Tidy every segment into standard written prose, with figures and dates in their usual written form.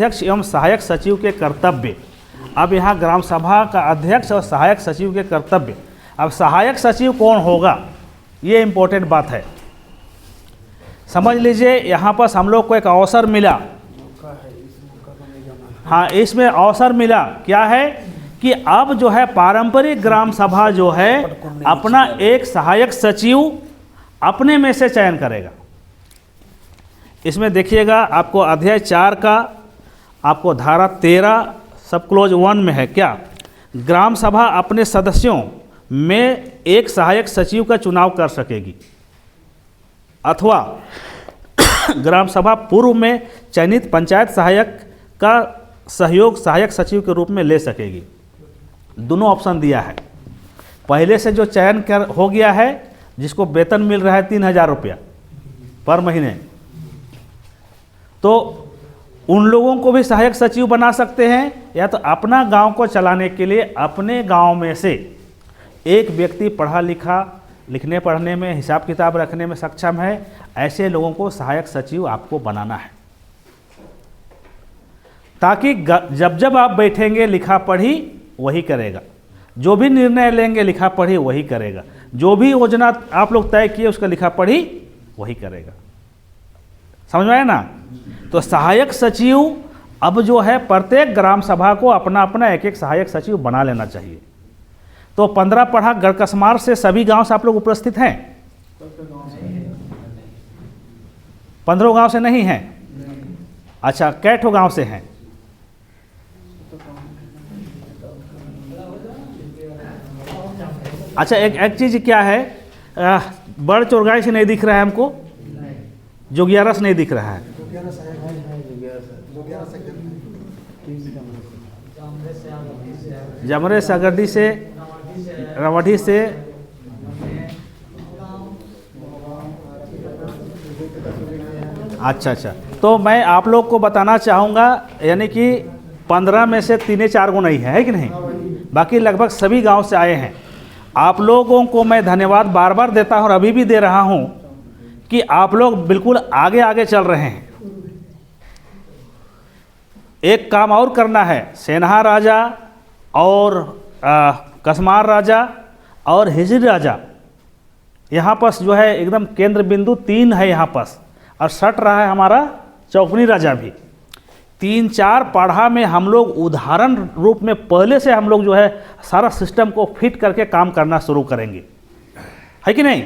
अध्यक्ष एवं सहायक सचिव के कर्तव्य। अब यहाँ ग्राम सभा का अध्यक्ष और सहायक सचिव के कर्तव्य। अब सहायक सचिव कौन होगा, ये इम्पोर्टेंट बात है। समझ लीजिए यहाँ पर हम लोग को एक अवसर मिला, हाँ इसमें अवसर मिला क्या है कि अब जो है पारंपरिक ग्राम सभा जो है अपना एक सहायक सचिव अपने में से चयन करेगा। इसमें देखिएगा आपको अध्याय 4 का आपको धारा 13 सब क्लोज 1 में है क्या, ग्राम सभा अपने सदस्यों में एक सहायक सचिव का चुनाव कर सकेगी अथवा ग्राम सभा पूर्व में चयनित पंचायत सहायक का सहयोग सहायक सचिव के रूप में ले सकेगी। दोनों ऑप्शन दिया है। पहले से जो चयन हो गया है, जिसको वेतन मिल रहा है 3000 रुपया पर महीने, तो उन लोगों को भी सहायक सचिव बना सकते हैं, या तो अपना गांव को चलाने के लिए अपने गांव में से एक व्यक्ति पढ़ा लिखा, लिखने पढ़ने में हिसाब किताब रखने में सक्षम है, ऐसे लोगों को सहायक सचिव आपको बनाना है, ताकि जब जब आप बैठेंगे लिखा पढ़ी वही करेगा, जो भी निर्णय लेंगे लिखा पढ़ी वही करेगा, जो भी योजना आप लोग तय किए उसका लिखा पढ़ी वही करेगा। समझ में आया ना। तो सहायक सचिव अब जो है प्रत्येक ग्राम सभा को अपना अपना एक एक सहायक सचिव बना लेना चाहिए। तो 15 पढ़ा गढ़कसमार से सभी गांव से आप लोग उपस्थित हैं? 15 गांव से नहीं हैं? अच्छा, कैठो गांव से हैं? अच्छा, एक चीज़ क्या है, बड़ चौरगाई से नहीं दिख रहा है हमको, जोगियारा से नहीं दिख रहा है, जमरे सागरडी से, रवढ़ी से, अच्छा, तो मैं आप लोग को बताना चाहूँगा, यानी कि 15 में से 3-4 गो नहीं है कि नहीं, बाकी लगभग सभी गांव से आए हैं। आप लोगों को मैं धन्यवाद बार बार देता हूं और अभी भी दे रहा हूं कि आप लोग बिल्कुल आगे आगे चल रहे हैं। एक काम और करना है, सेनहा राजा और कसमार राजा और हिजरी राजा, यहाँ पर जो है एकदम केंद्र बिंदु 3 है यहाँ पर, और सट रहा है हमारा चौकनी राजा भी। 3-4 पढ़ा में हम लोग उदाहरण रूप में पहले से हम लोग जो है सारा सिस्टम को फिट करके काम करना शुरू करेंगे, है कि नहीं।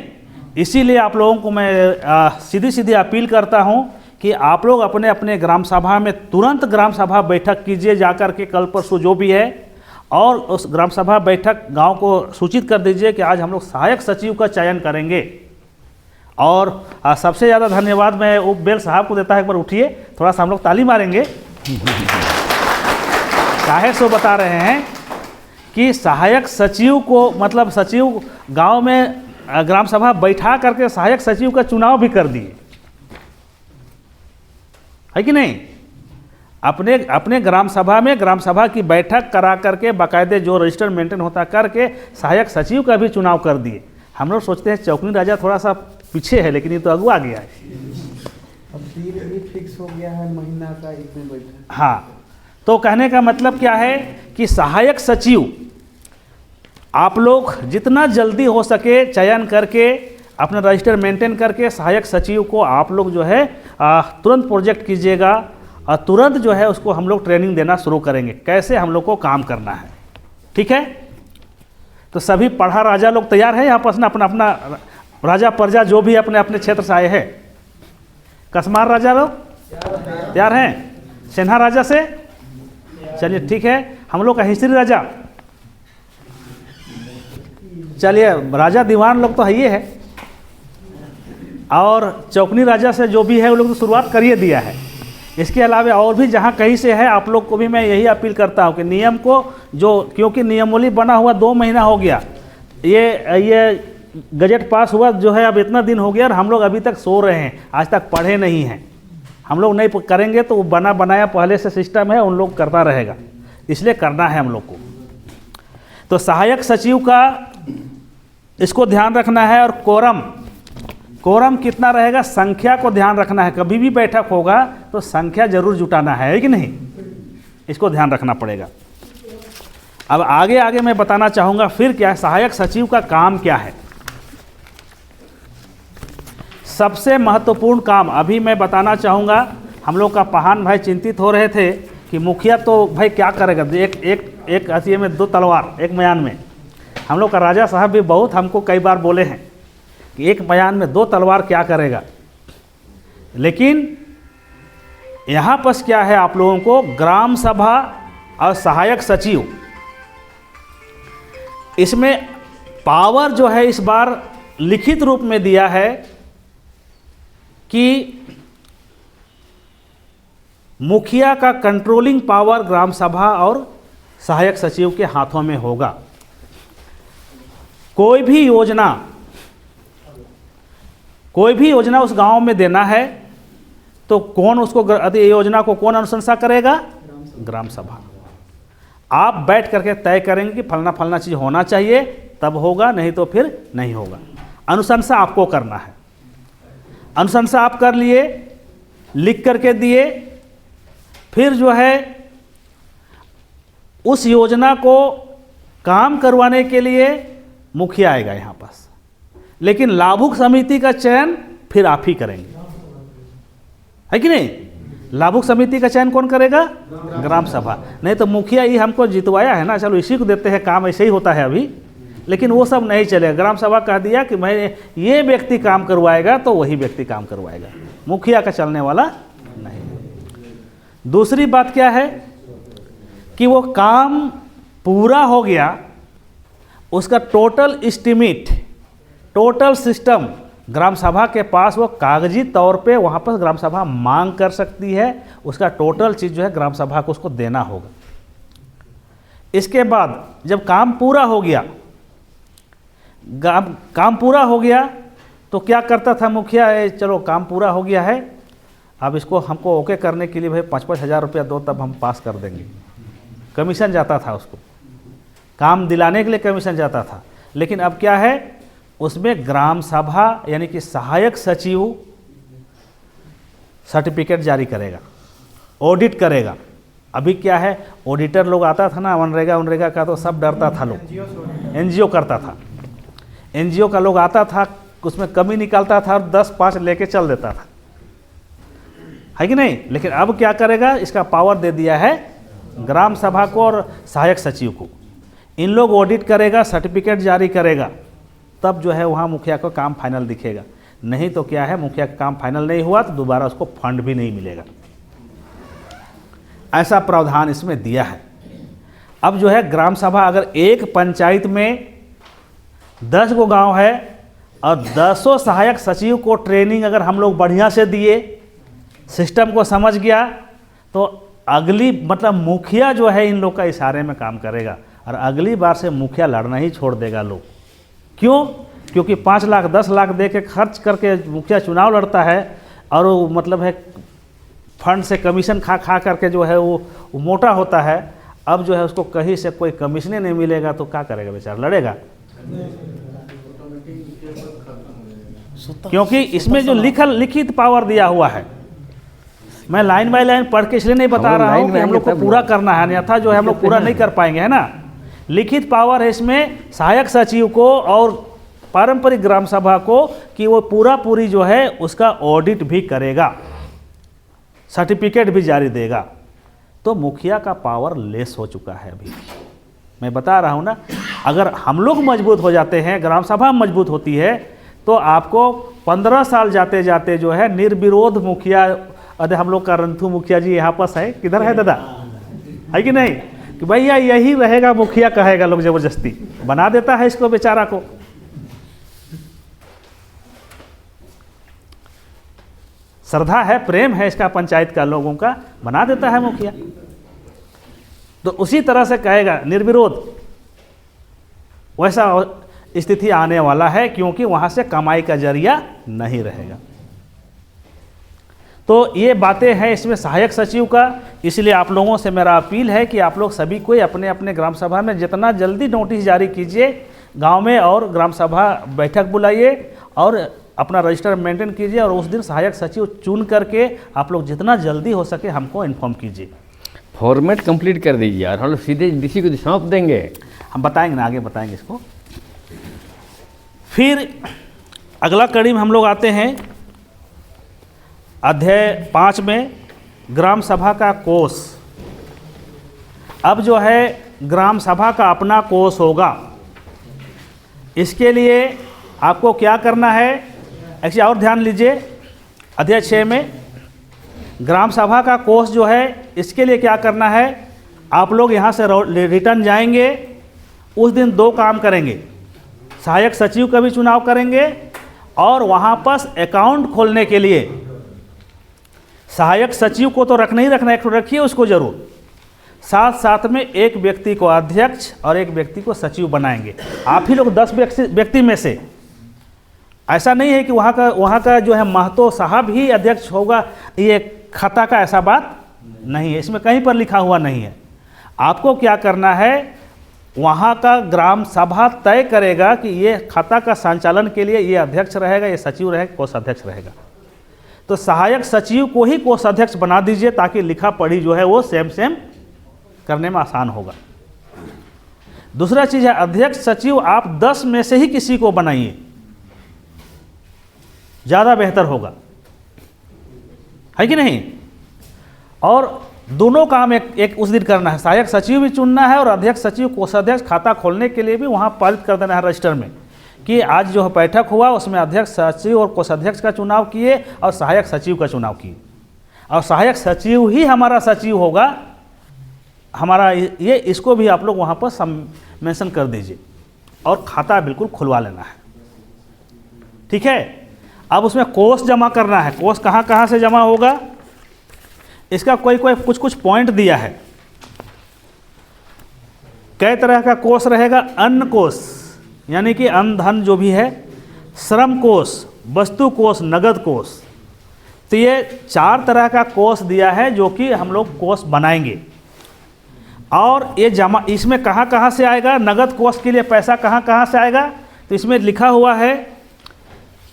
इसीलिए आप लोगों को मैं सीधी सीधी अपील करता हूं कि आप लोग अपने अपने ग्राम सभा में तुरंत ग्राम सभा बैठक कीजिए जाकर के, कल परसों जो भी है, और उस ग्राम सभा बैठक गांव को सूचित कर दीजिए कि आज हम लोग सहायक सचिव का चयन करेंगे। और सबसे ज़्यादा धन्यवाद मैं उप बेल साहब को देता है। एक बार उठिए, थोड़ा सा हम लोग ताली मारेंगे। काहे सो बता रहे हैं कि सहायक सचिव को, मतलब सचिव गांव में ग्राम सभा बैठा करके सहायक सचिव का चुनाव भी कर दिए, है कि नहीं। अपने ग्राम सभा में ग्राम सभा की बैठक करा करके बाकायदे जो रजिस्टर मेंटेन होता करके सहायक सचिव का भी चुनाव कर दिए। हम लोग सोचते हैं चौकनी राजा थोड़ा सा पीछे है, लेकिन ये तो अगुआ गया है। अब भी फिक्स हो गया है महीना का इसमें बैठक। हाँ, तो कहने का मतलब क्या है कि सहायक सचिव आप लोग जितना जल्दी हो सके चयन करके अपना रजिस्टर मेंटेन करके सहायक सचिव को आप लोग जो है तुरंत प्रोजेक्ट कीजिएगा, और तुरंत जो है उसको हम लोग ट्रेनिंग देना शुरू करेंगे कैसे हम लोग को काम करना है। ठीक है, तो सभी पढ़ा राजा लोग तैयार है यहाँ पर, अपना अपना राजा प्रजा जो भी अपने अपने क्षेत्र से आए हैं। कसमार राजा लोग तैयार हैं, सेन्हा राजा से, चलिए ठीक है। हम लोग का हिस्ट्री राजा, चलिए राजा दीवान लोग तो है ये है, और चौकनी राजा से जो भी है वो लोग तो शुरुआत कर ही दिया है। इसके अलावा और भी जहाँ कहीं से है, आप लोग को भी मैं यही अपील करता हूँ कि नियम को जो, क्योंकि नियमावली बना हुआ 2 महीना हो गया, ये गजट पास हुआ जो है अब इतना दिन हो गया, और हम लोग अभी तक सो रहे हैं, आज तक पढ़े नहीं हैं। हम लोग नहीं करेंगे तो वो बना बनाया पहले से सिस्टम है, उन लोग करता रहेगा, इसलिए करना है हम लोग को। तो सहायक सचिव का इसको ध्यान रखना है, और कोरम कितना रहेगा, संख्या को ध्यान रखना है। कभी भी बैठक होगा तो संख्या जरूर जुटाना है कि नहीं। इसको ध्यान रखना पड़ेगा। अब आगे आगे मैं बताना चाहूँगा फिर क्या है, सहायक सचिव का काम क्या है। सबसे महत्वपूर्ण काम अभी मैं बताना चाहूँगा। हम लोग का पहान भाई चिंतित हो रहे थे कि मुखिया तो भाई क्या करेगा, एक हथिये में 2 तलवार, एक मयान में। हम लोग का राजा साहब भी बहुत हमको कई बार बोले हैं कि एक मयान में 2 तलवार क्या करेगा। लेकिन यहाँ पर क्या है, आप लोगों को ग्राम सभा और सहायक सचिव, इसमें पावर जो है इस बार लिखित रूप में दिया है कि मुखिया का कंट्रोलिंग पावर ग्राम सभा और सहायक सचिव के हाथों में होगा। कोई भी योजना उस गांव में देना है तो कौन उसको योजना को कौन अनुशंसा करेगा? ग्राम सभा। आप बैठ करके तय करेंगे कि फलना फलना चीज़ होना चाहिए, तब होगा, नहीं तो फिर नहीं होगा। अनुशंसा आपको करना है। अनुशंसा आप कर लिए, लिख करके दिए, फिर जो है उस योजना को काम करवाने के लिए मुखिया आएगा यहाँ पास, लेकिन लाभुक समिति का चयन फिर आप ही करेंगे, है कि नहीं? लाभुक समिति का चयन कौन करेगा? ग्राम सभा। नहीं तो मुखिया ही हमको जितवाया है ना, चलो इसी को देते हैं काम, ऐसे ही होता है अभी। लेकिन वो सब नहीं चलेगा। ग्राम सभा कह दिया कि मैं ये व्यक्ति काम करवाएगा तो वही व्यक्ति काम करवाएगा, मुखिया का चलने वाला नहीं। दूसरी बात क्या है कि वो काम पूरा हो गया, उसका टोटल एस्टीमेट, टोटल सिस्टम ग्राम सभा के पास वो कागजी तौर पे वहाँ पर ग्राम सभा मांग कर सकती है। उसका टोटल चीज़ जो है ग्राम सभा को उसको देना होगा। इसके बाद जब काम पूरा हो गया, काम पूरा हो गया तो क्या करता था मुखिया, चलो काम पूरा हो गया है, अब इसको हमको ओके करने के लिए भाई 5-5 हज़ार रुपया दो, तब हम पास कर देंगे। कमीशन जाता था उसको, काम दिलाने के लिए कमीशन जाता था। लेकिन अब क्या है, उसमें ग्राम सभा यानी कि सहायक सचिव सर्टिफिकेट जारी करेगा, ऑडिट करेगा। अभी क्या है, ऑडिटर लोग आता था ना, मनरेगा का तो सब डरता था लोग, एनजीओ करता था, एनजीओ का लोग आता था, उसमें कमी निकालता था और 10-5 लेके चल देता था, है कि नहीं? लेकिन अब क्या करेगा, इसका पावर दे दिया है ग्राम सभा को और सहायक सचिव को। इन लोग ऑडिट करेगा, सर्टिफिकेट जारी करेगा, तब जो है वहाँ मुखिया को काम फाइनल दिखेगा। नहीं तो क्या है, मुखिया का काम फाइनल नहीं हुआ तो दोबारा उसको फंड भी नहीं मिलेगा। ऐसा प्रावधान इसमें दिया है। अब जो है ग्राम सभा, अगर एक पंचायत में 10 गो गांव है और 10 सहायक सचिव को ट्रेनिंग अगर हम लोग बढ़िया से दिए, सिस्टम को समझ गया, तो अगली मतलब मुखिया जो है इन लोग का इशारे में काम करेगा और अगली बार से मुखिया लड़ना ही छोड़ देगा लोग। क्यों? क्योंकि 5 लाख 10 लाख दे के खर्च करके मुखिया चुनाव लड़ता है और वो मतलब है फंड से कमीशन खा करके जो है वो मोटा होता है। अब जो है उसको कहीं से कोई कमीशने नहीं मिलेगा तो क्या करेगा बेचारा, लड़ेगा? क्योंकि इसमें जो लिखित पावर दिया हुआ है, मैं लाइन बाय लाइन पढ़ के इसलिए नहीं बता रहा हूँ कि हम लोग को पूरा करना है, अन्यथा जो है हम लोग पूरा नहीं कर पाएंगे, है ना। लिखित पावर है इसमें सहायक सचिव को और पारंपरिक ग्राम सभा को कि वो पूरी जो है उसका ऑडिट भी करेगा, सर्टिफिकेट भी जारी देगा। तो मुखिया का पावर लेस हो चुका है अभी। मैं बता रहा हूँ ना, अगर हम लोग मजबूत हो जाते हैं, ग्राम सभा मजबूत होती है, तो आपको 15 साल जाते जाते जो है निर्विरोध मुखिया, अरे हम लोग का रंथू मुखिया जी यहाँ पास है, किधर है दादा, है कि नहीं, कि भैया यही रहेगा मुखिया कहेगा, लोग जबरदस्ती बना देता है इसको बेचारा को। श्रद्धा है, प्रेम है इसका पंचायत का, लोगों का, बना देता है मुखिया। तो उसी तरह से कहेगा निर्विरोध, वैसा स्थिति आने वाला है, क्योंकि वहां से कमाई का जरिया नहीं रहेगा। तो ये बातें हैं इसमें सहायक सचिव का। इसलिए आप लोगों से मेरा अपील है कि आप लोग सभी को अपने अपने ग्राम सभा में जितना जल्दी नोटिस जारी कीजिए, गांव में और ग्राम सभा बैठक बुलाइए और अपना रजिस्टर मेंटेन कीजिए, और उस दिन सहायक सचिव चुन करके आप लोग जितना जल्दी हो सके हमको इन्फॉर्म कीजिए। फॉर्मेट कंप्लीट कर दीजिए और हम लोग सीधे डीसी को सौंप देंगे। हम बताएंगे ना, आगे बताएंगे इसको। फिर अगला कड़ी में हम लोग आते हैं अध्याय 5 में, ग्राम सभा का कोष। अब जो है ग्राम सभा का अपना कोष होगा। इसके लिए आपको क्या करना है, ऐसे और ध्यान लीजिए। अध्याय 6 में ग्राम सभा का कोष जो है, इसके लिए क्या करना है, आप लोग यहाँ से रिटर्न जाएंगे, उस दिन 2 काम करेंगे। सहायक सचिव का भी चुनाव करेंगे और वहाँ पर अकाउंट खोलने के लिए सहायक सचिव को तो रखना ही रखना, एक तो रखिए उसको जरूर, साथ साथ में एक व्यक्ति को अध्यक्ष और एक व्यक्ति को सचिव बनाएंगे। आप ही लोग 10 व्यक्ति में से, ऐसा नहीं है कि वहाँ का जो है महतो साहब ही अध्यक्ष होगा, ये खाता का ऐसा बात नहीं है, इसमें कहीं पर लिखा हुआ नहीं है। आपको क्या करना है, वहाँ का ग्राम सभा तय करेगा कि ये खाता का संचालन के लिए ये अध्यक्ष रहेगा, ये सचिव रहेगा, कोषाध्यक्ष रहेगा। तो सहायक सचिव को ही कोषाध्यक्ष बना दीजिए ताकि लिखा पढ़ी जो है वो सेम करने में आसान होगा। दूसरा चीज़ है, अध्यक्ष सचिव आप 10 में से ही किसी को बनाइए, ज़्यादा बेहतर होगा, है कि नहीं। और दोनों काम एक उस दिन करना है, सहायक सचिव भी चुनना है और अध्यक्ष सचिव कोषाध्यक्ष खाता खोलने के लिए भी वहाँ पारित कर देना है रजिस्टर में कि आज जो बैठक हुआ उसमें अध्यक्ष सचिव और कोषाध्यक्ष का चुनाव किए और सहायक सचिव का चुनाव किए, और सहायक सचिव ही हमारा सचिव होगा हमारा ये, इसको भी आप लोग वहाँ पर मेंशन कर दीजिए और खाता बिल्कुल खुलवा लेना है, ठीक है। अब उसमें कोष जमा करना है। कोष कहाँ कहाँ से जमा होगा, इसका कोई कुछ पॉइंट दिया है। कई तरह का कोष रहेगा, अन्न कोष यानी कि अन्न धन जो भी है, श्रम कोष, वस्तु कोष, नगद कोष। तो ये 4 तरह का कोष दिया है जो कि हम लोग कोष बनाएंगे। और ये जमा इसमें कहाँ कहाँ से आएगा, नगद कोष के लिए पैसा कहाँ कहाँ से आएगा, तो इसमें लिखा हुआ है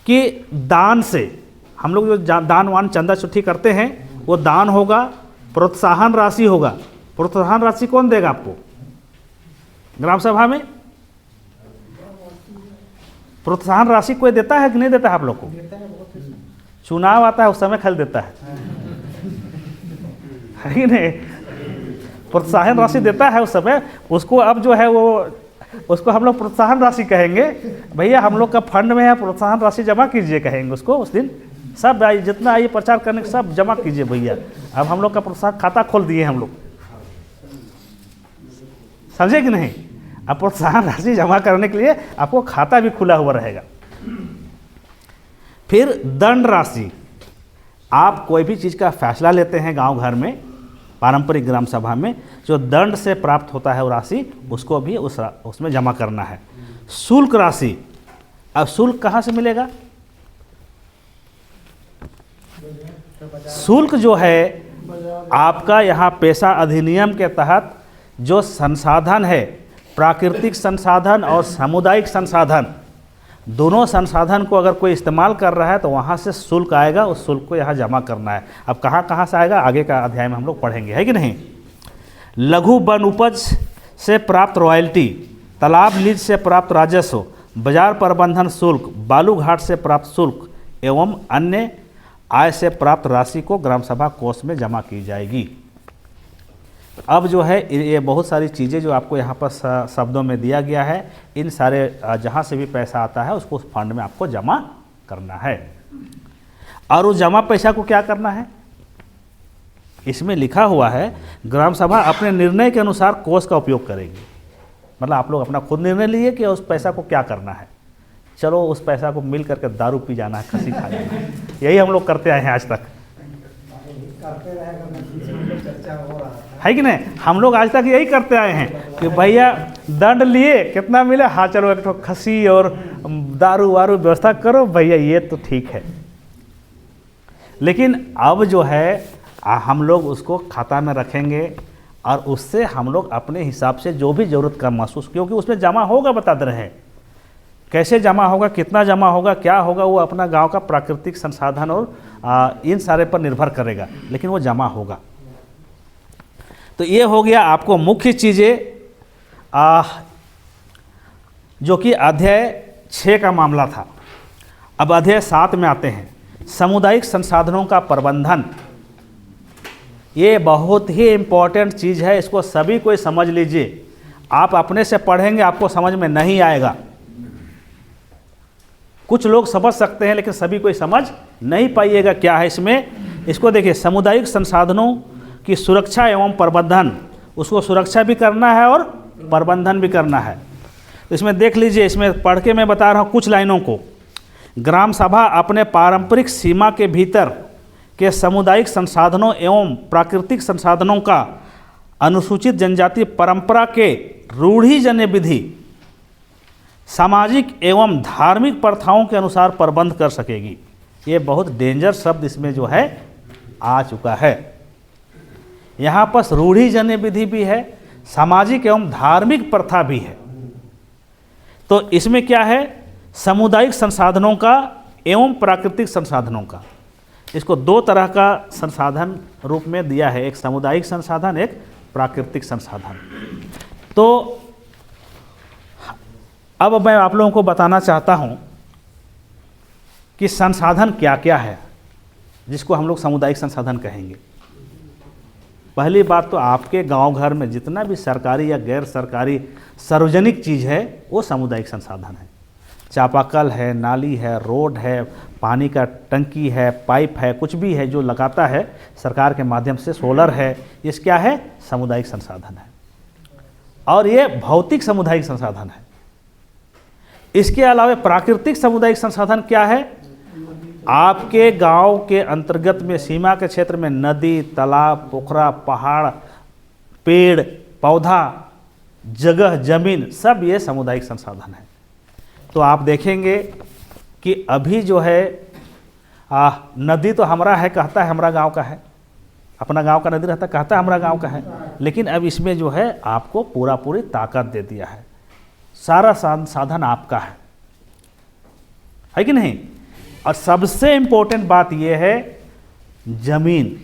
कि दान से, हम लोग जो दान वान चंदा चुट्ठी करते हैं वो दान होगा, प्रोत्साहन राशि होगा। प्रोत्साहन राशि कौन देगा आपको ग्राम सभा में? प्रोत्साहन राशि कोई देता है कि नहीं देता है आप लोग को? चुनाव आता है उस समय खरीद देता है कि नहीं? प्रोत्साहन राशि देता है उस समय, उसको अब जो है वो उसको हम लोग प्रोत्साहन राशि कहेंगे। भैया हम लोग का फंड में है, प्रोत्साहन राशि जमा कीजिए कहेंगे उसको। उस दिन सब जितना आइए प्रचार करने के सब जमा कीजिए भैया, अब हम लोग का प्रोत्साहन खाता खोल दिए हम लोग, समझे कि नहीं। अब प्रोत्साहन राशि जमा करने के लिए आपको खाता भी खुला हुआ रहेगा। फिर दंड राशि, आप कोई भी चीज़ का फैसला लेते हैं गांव घर में, पारंपरिक ग्राम सभा में, जो दंड से प्राप्त होता है वो राशि, उसको भी उसमें जमा करना है। शुल्क राशि, अब शुल्क कहाँ से मिलेगा? शुल्क जो है आपका यहाँ पेशा अधिनियम के तहत जो संसाधन है, प्राकृतिक संसाधन और सामुदायिक संसाधन, दोनों संसाधन को अगर कोई इस्तेमाल कर रहा है तो वहाँ से शुल्क आएगा, उस शुल्क को यहाँ जमा करना है। अब कहाँ कहाँ से आएगा आगे का अध्याय में हम लोग पढ़ेंगे, है कि नहीं। लघु वन उपज से प्राप्त रॉयल्टी, तालाब लीज से प्राप्त राजस्व, बाजार प्रबंधन शुल्क, बालू घाट से प्राप्त शुल्क एवं अन्य आय से प्राप्त राशि को ग्राम सभा कोष में जमा की जाएगी। अब जो है ये बहुत सारी चीज़ें जो आपको यहाँ पर शब्दों में दिया गया है, इन सारे जहाँ से भी पैसा आता है उसको उस फंड में आपको जमा करना है। और उस जमा पैसा को क्या करना है, इसमें लिखा हुआ है ग्राम सभा अपने निर्णय के अनुसार कोष का उपयोग करेगी। मतलब आप लोग अपना खुद निर्णय लिए कि उस पैसा को क्या करना है। चलो उस पैसा को मिल करके दारू पी जाना है, खसी खा जाना है, यही हम लोग करते आए हैं आज तक, है कि नहीं। हम लोग आज तक यही करते आए हैं कि भैया दंड लिए, कितना मिला, हाँ चलो एक तो खसी और दारू वारू व्यवस्था करो भैया, ये तो ठीक है। लेकिन अब जो है हम लोग उसको खाता में रखेंगे और उससे हम लोग अपने हिसाब से जो भी ज़रूरत का महसूस, क्योंकि उसमें जमा होगा, बता दे रहे हैं कैसे जमा होगा, कितना जमा होगा, क्या होगा, वो अपना गांव का प्राकृतिक संसाधन और इन सारे पर निर्भर करेगा, लेकिन वो जमा होगा। तो ये हो गया आपको मुख्य चीज़ें जो कि अध्याय 6 का मामला था। अब अध्याय 7 में आते हैं, सामुदायिक संसाधनों का प्रबंधन। ये बहुत ही इम्पोर्टेंट चीज़ है, इसको सभी कोई समझ लीजिए। आप अपने से पढ़ेंगे आपको समझ में नहीं आएगा। कुछ लोग समझ सकते हैं लेकिन सभी कोई समझ नहीं पाइएगा क्या है इसमें। इसको देखिए, सामुदायिक संसाधनों की सुरक्षा एवं प्रबंधन, उसको सुरक्षा भी करना है और प्रबंधन भी करना है। तो इसमें देख लीजिए, इसमें पढ़ के मैं बता रहा हूँ कुछ लाइनों को। ग्राम सभा अपने पारंपरिक सीमा के भीतर के सामुदायिक संसाधनों एवं प्राकृतिक संसाधनों का अनुसूचित जनजाति परंपरा के रूढ़िजन्य विधि, सामाजिक एवं धार्मिक प्रथाओं के अनुसार प्रबंध कर सकेगी। ये बहुत डेंजर शब्द इसमें जो है आ चुका है। यहाँ पर रूढ़िजन्य विधि भी है, सामाजिक एवं धार्मिक प्रथा भी है। तो इसमें क्या है, सामुदायिक संसाधनों का एवं प्राकृतिक संसाधनों का, इसको दो तरह का संसाधन रूप में दिया है, एक सामुदायिक संसाधन, एक प्राकृतिक संसाधन। तो अब मैं आप लोगों को बताना चाहता हूं कि संसाधन क्या क्या है जिसको हम लोग सामुदायिक संसाधन कहेंगे। पहली बात तो आपके गांव घर में जितना भी सरकारी या गैर सरकारी सार्वजनिक चीज़ है वो सामुदायिक संसाधन है। चापाकल है, नाली है, रोड है, पानी का टंकी है, पाइप है, कुछ भी है जो लगाता है सरकार के माध्यम से, सोलर है, ये क्या है, सामुदायिक संसाधन है। और ये भौतिक सामुदायिक संसाधन है। इसके अलावा प्राकृतिक सामुदायिक संसाधन क्या है, आपके गांव के अंतर्गत में सीमा के क्षेत्र में नदी, तालाब, पोखरा, पहाड़, पेड़, पौधा, जगह, जमीन, सब ये सामुदायिक संसाधन है। तो आप देखेंगे कि अभी जो है नदी तो हमारा है, कहता है हमारा गांव का है, अपना गांव का नदी रहता कहता है हमारा गांव का है, लेकिन अब इसमें जो है आपको पूरी ताकत दे दिया है, सारा साधन आपका है कि नहीं। और सबसे इम्पोर्टेंट बात यह है जमीन,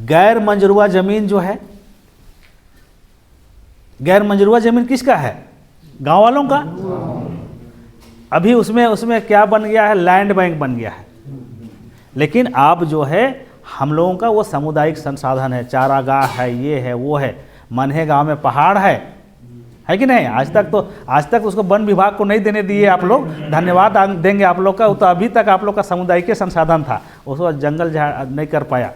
गैर मंजरूआ जमीन जो है, गैर मंजरूआ जमीन किसका है, गांव वालों का। अभी उसमें क्या बन गया है, लैंड बैंक बन गया है। लेकिन अब जो है हम लोगों का वो सामुदायिक संसाधन है, चारागाह है, ये है, वो है। मनहे गांव में पहाड़ है कि नहीं। आज तक उसको वन विभाग को नहीं देने दिए आप लोग, धन्यवाद देंगे आप लोग का। तो अभी तक आप लोग का सामुदायिक संसाधन था, उसको जंगल नहीं कर पाया।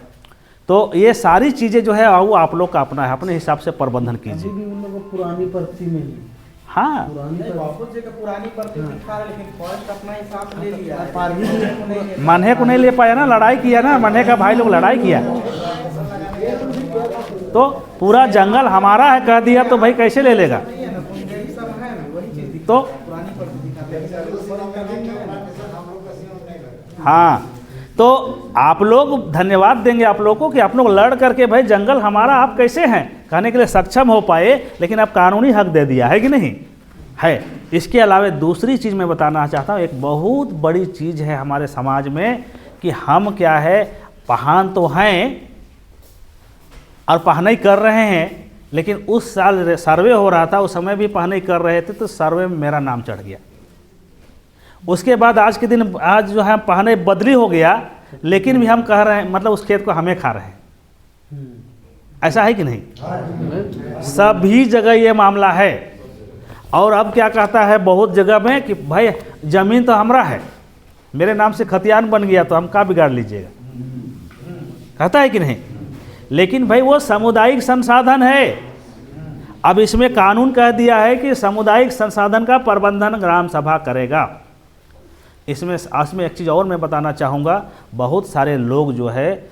तो ये सारी चीज़ें जो है वो आप लोग का अपना है, अपने हिसाब से प्रबंधन कीजिए। अभी भी उन लोगों को पुरानी पर्ची में ही, हाँ, मनहे को नहीं ले पाया ना, लड़ाई किया ना, मनहे का भाई लोग लड़ाई किया, तो पूरा जंगल हमारा है कह दिया, तो भाई कैसे ले लेगा। तो हाँ, तो आप लोग धन्यवाद देंगे आप लोगों को कि आप लोग लड़ करके भाई जंगल हमारा, आप कैसे हैं कहने के लिए सक्षम हो पाए, लेकिन आप कानूनी हक दे दिया है कि नहीं है। इसके अलावा दूसरी चीज़ मैं बताना चाहता हूँ, एक बहुत बड़ी चीज़ है हमारे समाज में कि हम क्या है, पहान तो हैं और पहनाई कर रहे हैं, लेकिन उस साल सर्वे हो रहा था, उस समय भी पहनाई कर रहे थे, तो सर्वे में मेरा नाम चढ़ गया। उसके बाद आज के दिन, आज जो है पहनाई बदली हो गया, लेकिन भी हम कह रहे हैं, मतलब उस खेत को हमें खा रहे हैं। ऐसा है कि नहीं, सभी जगह ये मामला है। और अब क्या कहता है बहुत जगह में कि भाई जमीन तो हमारा है, मेरे नाम से खतियान बन गया तो हम क्या बिगाड़ लीजिएगा, कहता है कि नहीं। लेकिन भाई वो सामुदायिक संसाधन है। अब इसमें कानून कह दिया है कि सामुदायिक संसाधन का प्रबंधन ग्राम सभा करेगा। इसमें एक चीज़ और मैं बताना चाहूँगा, बहुत सारे लोग जो है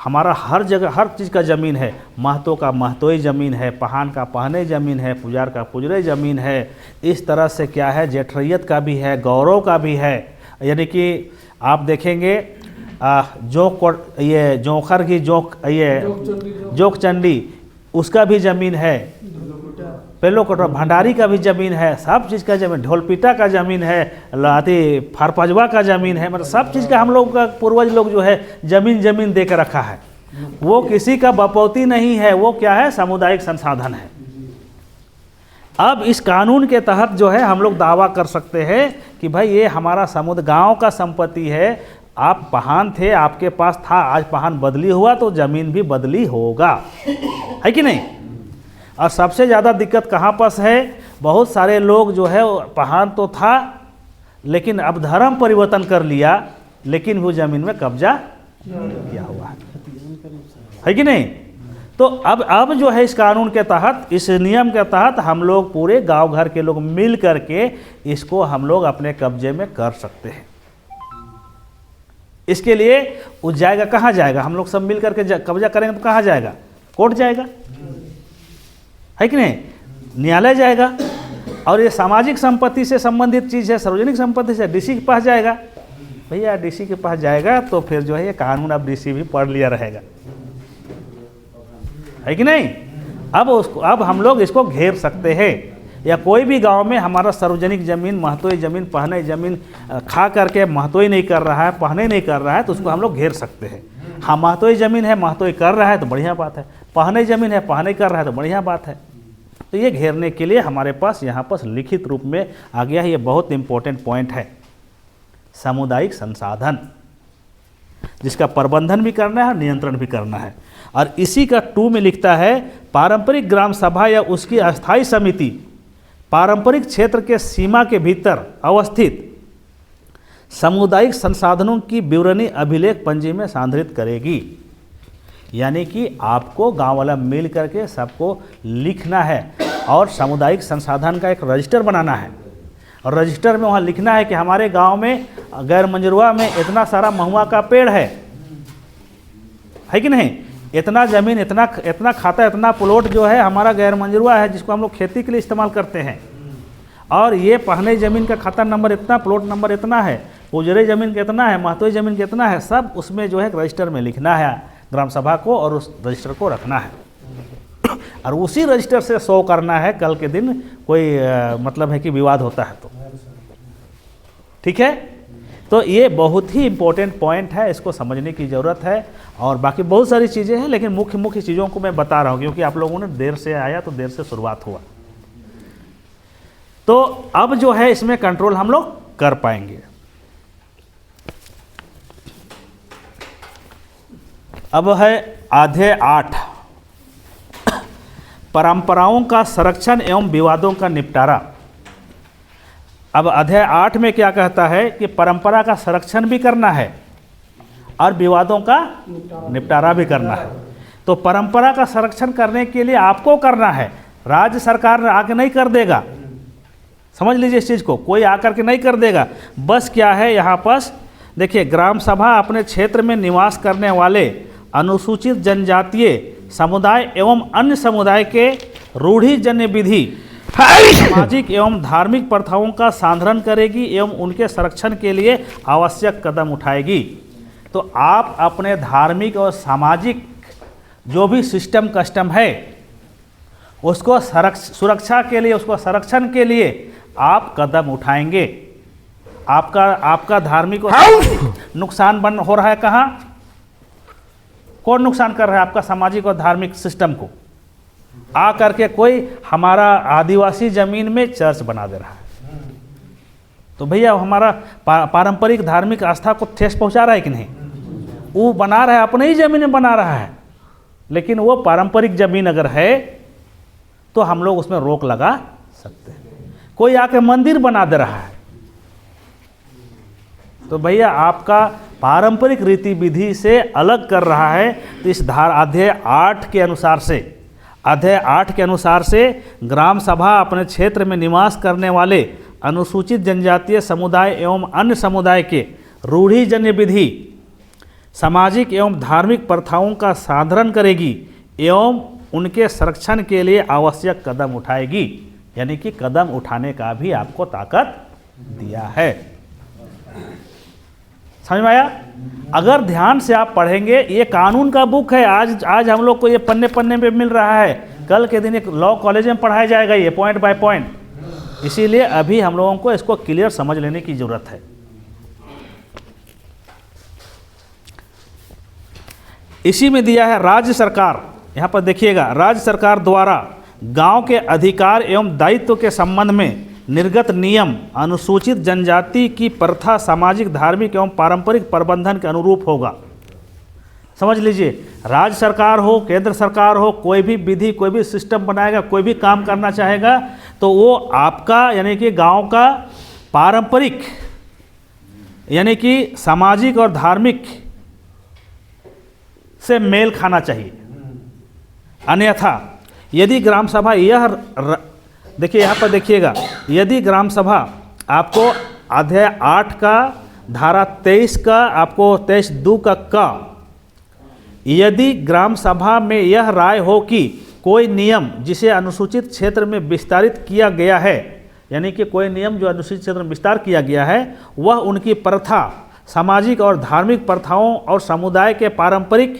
हमारा हर जगह हर चीज़ का ज़मीन है, महतो का महतोई ज़मीन है, पहान का पहने ज़मीन है, पुजार का पुजरे ज़मीन है। इस तरह से क्या है, जेठरैयत का भी है, गौरव का भी है। यानी कि आप देखेंगे ये जोखर की जोक चंडी उसका भी ज़मीन है, पेलो कटोरा भंडारी का भी ज़मीन है, सब चीज़ का ज़मीन, ढोलपीटा का ज़मीन है, लाती फारपजवा का ज़मीन है। मतलब सब चीज़ का हम लोग का पूर्वज लोग जो है ज़मीन दे कर रखा है। वो किसी का बपौती नहीं है, वो क्या है, सामुदायिक संसाधन है। अब इस कानून के तहत जो है हम लोग दावा कर सकते हैं कि भाई ये हमारा समुदाय गांव का संपत्ति है। आप पहान थे, आपके पास था, आज पहान बदली हुआ तो ज़मीन भी बदली होगा, है कि नहीं। और सबसे ज़्यादा दिक्कत कहाँ पर है, बहुत सारे लोग जो है पहान तो था लेकिन अब धर्म परिवर्तन कर लिया, लेकिन वो ज़मीन में कब्जा किया हुआ है कि नहीं। तो अब जो है इस कानून के तहत, इस नियम के तहत हम लोग पूरे गांव घर के लोग मिल करके इसको हम लोग अपने कब्जे में कर सकते हैं। इसके लिए वो जाएगा कहाँ जाएगा, हम लोग सब मिल करके कब्जा करेंगे तो कहाँ जाएगा, कोर्ट जाएगा, है कि नहीं, न्यायालय जाएगा। और ये सामाजिक संपत्ति से संबंधित चीज़ है, सार्वजनिक संपत्ति से डीसी के पास जाएगा। भैया डीसी के पास जाएगा तो फिर जो है ये कानून अब डीसी भी पढ़ लिया रहेगा, है कि नहीं। अब हम लोग इसको घेर सकते हैं, या कोई भी गांव में हमारा सार्वजनिक ज़मीन, महतोई ज़मीन, पहने ज़मीन खा करके महतोई नहीं कर रहा है, पहने नहीं कर रहा है, तो उसको हम लोग घेर सकते हैं। हाँ, महतोई ज़मीन है, महतोई कर रहा है तो बढ़िया बात है, पहने ज़मीन है, पहने कर रहा है तो बढ़िया बात है। तो ये घेरने के लिए हमारे पास यहाँ पर लिखित रूप में आ गया है। ये बहुत इंपॉर्टेंट पॉइंट है, सामुदायिक संसाधन, जिसका प्रबंधन भी करना है और नियंत्रण भी करना है। और इसी का 2 में लिखता है, पारंपरिक ग्राम सभा या उसकी अस्थायी समिति पारंपरिक क्षेत्र के सीमा के भीतर अवस्थित सामुदायिक संसाधनों की विवरणी अभिलेख पंजी में संधारित करेगी। यानी कि आपको गांव वाला मिल करके सबको लिखना है और सामुदायिक संसाधन का एक रजिस्टर बनाना है, और रजिस्टर में वहाँ लिखना है कि हमारे गांव में गैर मंजरुआ में इतना सारा महुआ का पेड़ है कि नहीं, इतना ज़मीन, इतना खाता, इतना प्लॉट जो है हमारा गैर मंजरुआ है, जिसको हम लोग खेती के लिए इस्तेमाल करते हैं। और ये पहने ज़मीन का खाता नंबर इतना, प्लॉट नंबर इतना है, उजरे ज़मीन कितना है, महतोई ज़मीन कितना है, सब उसमें जो है रजिस्टर में लिखना है ग्राम सभा को, और उस रजिस्टर को रखना है। और उसी रजिस्टर से शो करना है, कल के दिन कोई मतलब है कि विवाद होता है तो, ठीक है। तो ये बहुत ही इम्पोर्टेंट पॉइंट है, इसको समझने की ज़रूरत है। और बाकी बहुत सारी चीज़ें हैं, लेकिन मुख्य मुख्य चीज़ों को मैं बता रहा हूँ क्योंकि आप लोगों ने देर से आया तो देर से शुरुआत हुआ। तो अब जो है इसमें कंट्रोल हम लोग कर पाएंगे। अब है अध्याय 8, परंपराओं का संरक्षण एवं विवादों का निपटारा। अब अध्याय 8 में क्या कहता है कि परंपरा का संरक्षण भी करना है और विवादों का निपटारा भी करना है। तो परंपरा का संरक्षण करने के लिए आपको करना है, राज्य सरकार आके नहीं कर देगा, समझ लीजिए इस चीज़ को, कोई आकर के नहीं कर देगा। बस क्या है यहाँ पर देखिए, ग्राम सभा अपने क्षेत्र में निवास करने वाले अनुसूचित जनजातीय समुदाय एवं अन्य समुदाय के रूढ़िजन्य विधि, सामाजिक एवं धार्मिक प्रथाओं का संरक्षण करेगी एवं उनके संरक्षण के लिए आवश्यक कदम उठाएगी। तो आप अपने धार्मिक और सामाजिक जो भी सिस्टम कस्टम है उसको सुरक्षा के लिए, उसको संरक्षण के लिए आप कदम उठाएंगे। आपका धार्मिक और नुकसान हो रहा है कहाँ, कौन नुकसान कर रहा है आपका सामाजिक और धार्मिक सिस्टम को, आ करके कोई हमारा आदिवासी जमीन में चर्च बना दे रहा है। तो भैया हमारा पारंपरिक धार्मिक आस्था को ठेस पहुंचा रहा है कि नहीं, वो बना रहा है, अपने ही जमीन में बना रहा है, लेकिन वो पारंपरिक जमीन अगर है तो हम लोग उसमें रोक लगा सकते हैं। कोई आके मंदिर बना दे रहा है तो भैया आपका पारंपरिक रीति विधि से अलग कर रहा है। तो इस अध्याय 8 के अनुसार से ग्राम सभा अपने क्षेत्र में निवास करने वाले अनुसूचित जनजातीय समुदाय एवं अन्य समुदाय के रूढ़िजन्य विधि, सामाजिक एवं धार्मिक प्रथाओं का संरक्षण करेगी एवं उनके संरक्षण के लिए आवश्यक कदम उठाएगी। यानी कि कदम उठाने का भी आपको ताकत दिया है। समझ में आया? अगर ध्यान से आप पढ़ेंगे, ये कानून का बुक है, आज हम लोग को ये पन्ने पन्ने पे मिल रहा है, कल के दिन एक लॉ कॉलेज में पढ़ाया जाएगा ये पॉइंट बाय पॉइंट। इसीलिए अभी हम लोगों को इसको क्लियर समझ लेने की जरूरत है। इसी में दिया है राज्य सरकार, यहाँ पर देखिएगा, राज्य सरकार द्वारा गांव के अधिकार एवं दायित्व के संबंध में निर्गत नियम अनुसूचित जनजाति की प्रथा सामाजिक धार्मिक एवं पारंपरिक प्रबंधन के अनुरूप होगा। समझ लीजिए, राज्य सरकार हो, केंद्र सरकार हो, कोई भी विधि, कोई भी सिस्टम बनाएगा, कोई भी काम करना चाहेगा, तो वो आपका यानी कि गांव का पारंपरिक यानी कि सामाजिक और धार्मिक से मेल खाना चाहिए। अन्यथा यदि ग्राम सभा देखिए यहाँ पर देखिएगा, यदि ग्राम सभा आपको अध्याय 8 का धारा 23 का आपको 23(2) का यदि ग्राम सभा में यह राय हो कि कोई नियम जिसे अनुसूचित क्षेत्र में विस्तारित किया गया है, यानी कि कोई नियम जो अनुसूचित क्षेत्र में विस्तार किया गया है, वह उनकी प्रथा सामाजिक और धार्मिक प्रथाओं और समुदाय के पारंपरिक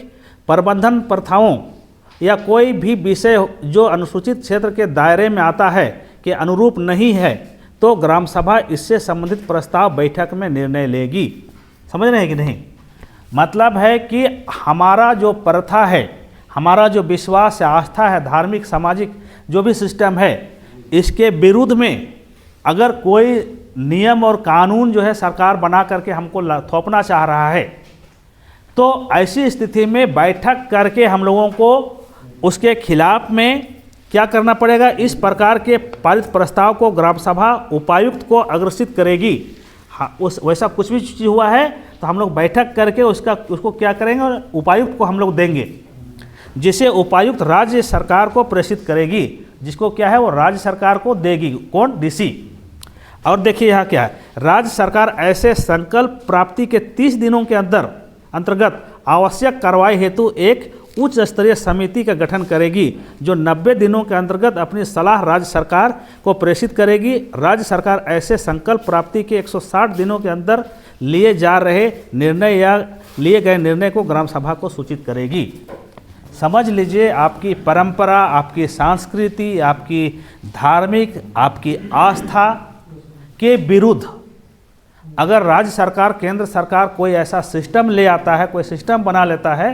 प्रबंधन प्रथाओं या कोई भी विषय जो अनुसूचित क्षेत्र के दायरे में आता है के अनुरूप नहीं है, तो ग्राम सभा इससे संबंधित प्रस्ताव बैठक में निर्णय लेगी। समझ रहे हैं कि नहीं? मतलब है कि हमारा जो प्रथा है, हमारा जो विश्वास है, आस्था है, धार्मिक सामाजिक जो भी सिस्टम है, इसके विरुद्ध में अगर कोई नियम और कानून जो है सरकार बना करके हमको थोपना चाह रहा है, तो ऐसी स्थिति में बैठक करके हम लोगों को उसके खिलाफ में क्या करना पड़ेगा? इस प्रकार के पारित प्रस्ताव को ग्राम सभा उपायुक्त को अग्रसित करेगी। हाँ, उस वैसा कुछ भी चीज़ हुआ है तो हम लोग बैठक करके उसको क्या करेंगे और उपायुक्त को हम लोग देंगे, जिसे उपायुक्त राज्य सरकार को प्रेषित करेगी, जिसको क्या है वो राज्य सरकार को देगी। कौन? डीसी। और देखिए यहाँ क्या है, राज्य सरकार ऐसे संकल्प प्राप्ति के 30 दिनों के अंतर्गत आवश्यक कार्रवाई हेतु एक उच्च स्तरीय समिति का गठन करेगी, जो 90 दिनों के अंतर्गत अपनी सलाह राज्य सरकार को प्रेषित करेगी। राज्य सरकार ऐसे संकल्प प्राप्ति के 160 दिनों के अंदर लिए जा रहे निर्णय या लिए गए निर्णय को ग्राम सभा को सूचित करेगी। समझ लीजिए, आपकी परंपरा, आपकी संस्कृति, आपकी धार्मिक, आपकी आस्था के विरुद्ध अगर राज्य सरकार, केंद्र सरकार कोई ऐसा सिस्टम ले आता है, कोई सिस्टम बना लेता है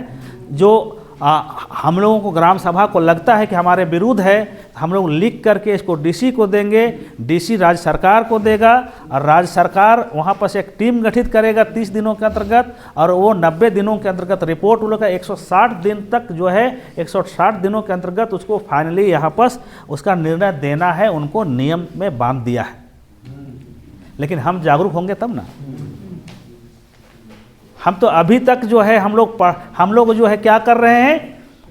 जो हम लोगों को ग्राम सभा को लगता है कि हमारे विरुद्ध है, हम लोग लिख करके इसको डीसी को देंगे, डीसी राज्य सरकार को देगा और राज्य सरकार वहाँ पर से एक टीम गठित करेगा 30 दिनों के अंतर्गत, और वो 90 दिनों के अंतर्गत रिपोर्ट उन लोग का 160 दिन तक जो है 160 दिनों के अंतर्गत उसको फाइनली यहाँ पर उसका निर्णय देना है, उनको नियम में बांध दिया है। लेकिन हम जागरूक होंगे तब ना। हम तो अभी तक जो है हम लोग जो है क्या कर रहे हैं,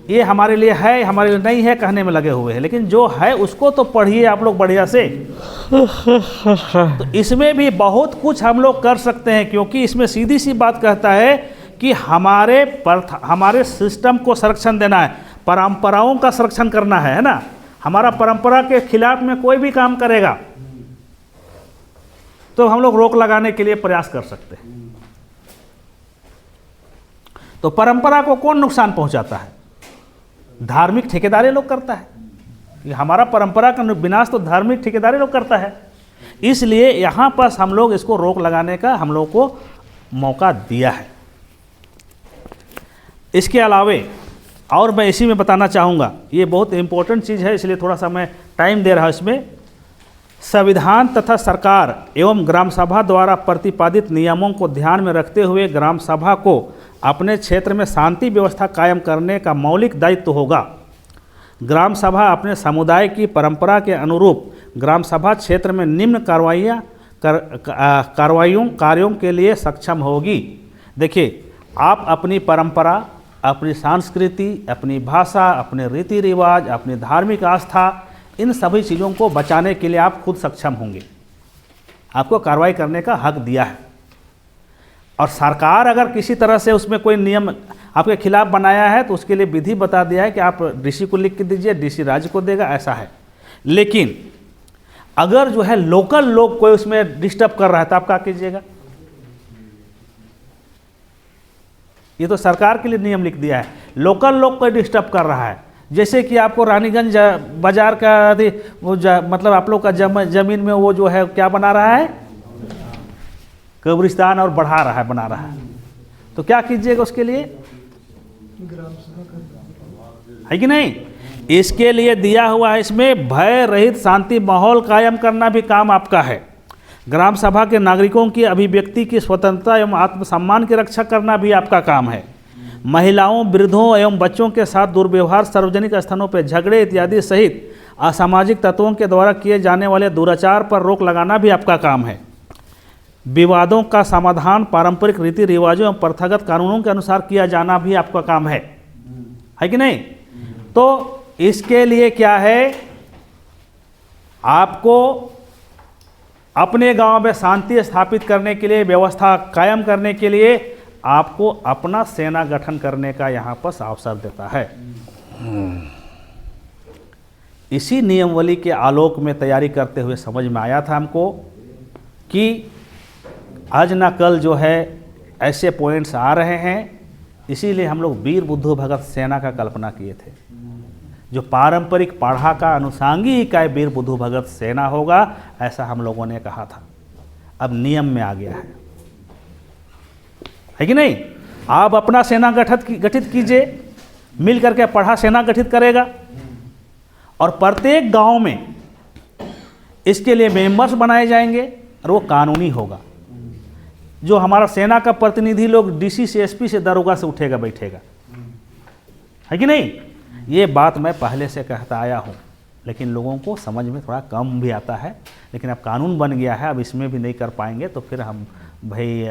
ये हमारे लिए है, हमारे लिए नहीं है कहने में लगे हुए हैं, लेकिन जो है उसको तो पढ़िए आप लोग बढ़िया से। तो इसमें भी बहुत कुछ हम लोग कर सकते हैं, क्योंकि इसमें सीधी सी बात कहता है कि हमारे सिस्टम को संरक्षण देना है, परंपराओं का संरक्षण करना है ना। हमारा परंपरा के खिलाफ में कोई भी काम करेगा तो हम लोग रोक लगाने के लिए प्रयास कर सकते हैं। तो परंपरा को कौन नुकसान पहुंचाता है? धार्मिक ठेकेदारी लोग करता है। ये हमारा परंपरा का विनाश तो धार्मिक ठेकेदारी लोग करता है। इसलिए यहाँ पर हम लोग इसको रोक लगाने का हम लोग को मौका दिया है। इसके अलावे और मैं इसी में बताना चाहूँगा, ये बहुत इंपॉर्टेंट चीज़ है, इसलिए थोड़ा सा मैं टाइम दे रहा हूँ इसमें। संविधान तथा सरकार एवं ग्राम सभा द्वारा प्रतिपादित नियमों को ध्यान में रखते हुए ग्राम सभा को अपने क्षेत्र में शांति व्यवस्था कायम करने का मौलिक दायित्व होगा। ग्राम सभा अपने समुदाय की परंपरा के अनुरूप ग्राम सभा क्षेत्र में निम्न कार्यों के लिए सक्षम होगी। देखिए, आप अपनी परंपरा, अपनी संस्कृति, अपनी भाषा, अपने रीति रिवाज, अपनी धार्मिक आस्था, इन सभी चीज़ों को बचाने के लिए आप खुद सक्षम होंगे। आपको कार्रवाई करने का हक दिया है। और सरकार अगर किसी तरह से उसमें कोई नियम आपके खिलाफ बनाया है तो उसके लिए विधि बता दिया है कि आप डीसी को लिख के दीजिए, डीसी राज्य को देगा, ऐसा है। लेकिन अगर जो है लोकल लोग कोई उसमें डिस्टर्ब कर रहा है तो आप क्या कीजिएगा? ये तो सरकार के लिए नियम लिख दिया है। लोकल लोग कोई डिस्टर्ब कर रहा है, जैसे कि आपको रानीगंज बाजार का मतलब आप लोग का जमीन में वो जो है क्या बना रहा है, कब्रिस्तान और बना रहा है, तो क्या कीजिएगा उसके लिए? है कि नहीं। इसके लिए दिया हुआ है, इसमें भय रहित शांति माहौल कायम करना भी काम आपका है। ग्राम सभा के नागरिकों की अभिव्यक्ति की स्वतंत्रता एवं आत्मसम्मान की रक्षा करना भी आपका काम है। महिलाओं, वृद्धों एवं बच्चों के साथ दुर्व्यवहार, सार्वजनिक स्थानों पर झगड़े इत्यादि सहित असामाजिक तत्वों के द्वारा किए जाने वाले दुराचार पर रोक लगाना भी आपका काम है। विवादों का समाधान पारंपरिक रीति रिवाजों एवं प्रथागत कानूनों के अनुसार किया जाना भी आपका काम है कि नहीं। तो इसके लिए क्या है, आपको अपने गांव में शांति स्थापित करने के लिए, व्यवस्था कायम करने के लिए आपको अपना सेना गठन करने का यहाँ पर अवसर देता है। इसी नियमावली के आलोक में तैयारी करते हुए समझ में आया था हमको कि आज ना कल जो है ऐसे पॉइंट्स आ रहे हैं, इसीलिए हम लोग वीर बुद्धू भगत सेना का कल्पना किए थे। जो पारंपरिक पाढ़ा का अनुसांगी इकाई वीर बुद्धू भगत सेना होगा, ऐसा हम लोगों ने कहा था। अब नियम में आ गया है कि नहीं। आप अपना सेना गठित कीजिए, मिल करके पढ़ा सेना गठित करेगा और प्रत्येक गांव में इसके लिए मेंबर्स बनाए जाएंगे और वो कानूनी होगा। जो हमारा सेना का प्रतिनिधि लोग डीसी से, एसपी से, दरोगा से उठेगा बैठेगा, है कि नहीं। ये बात मैं पहले से कहता आया हूँ, लेकिन लोगों को समझ में थोड़ा कम भी आता है। लेकिन अब कानून बन गया है, अब इसमें भी नहीं कर पाएंगे तो फिर हम भाई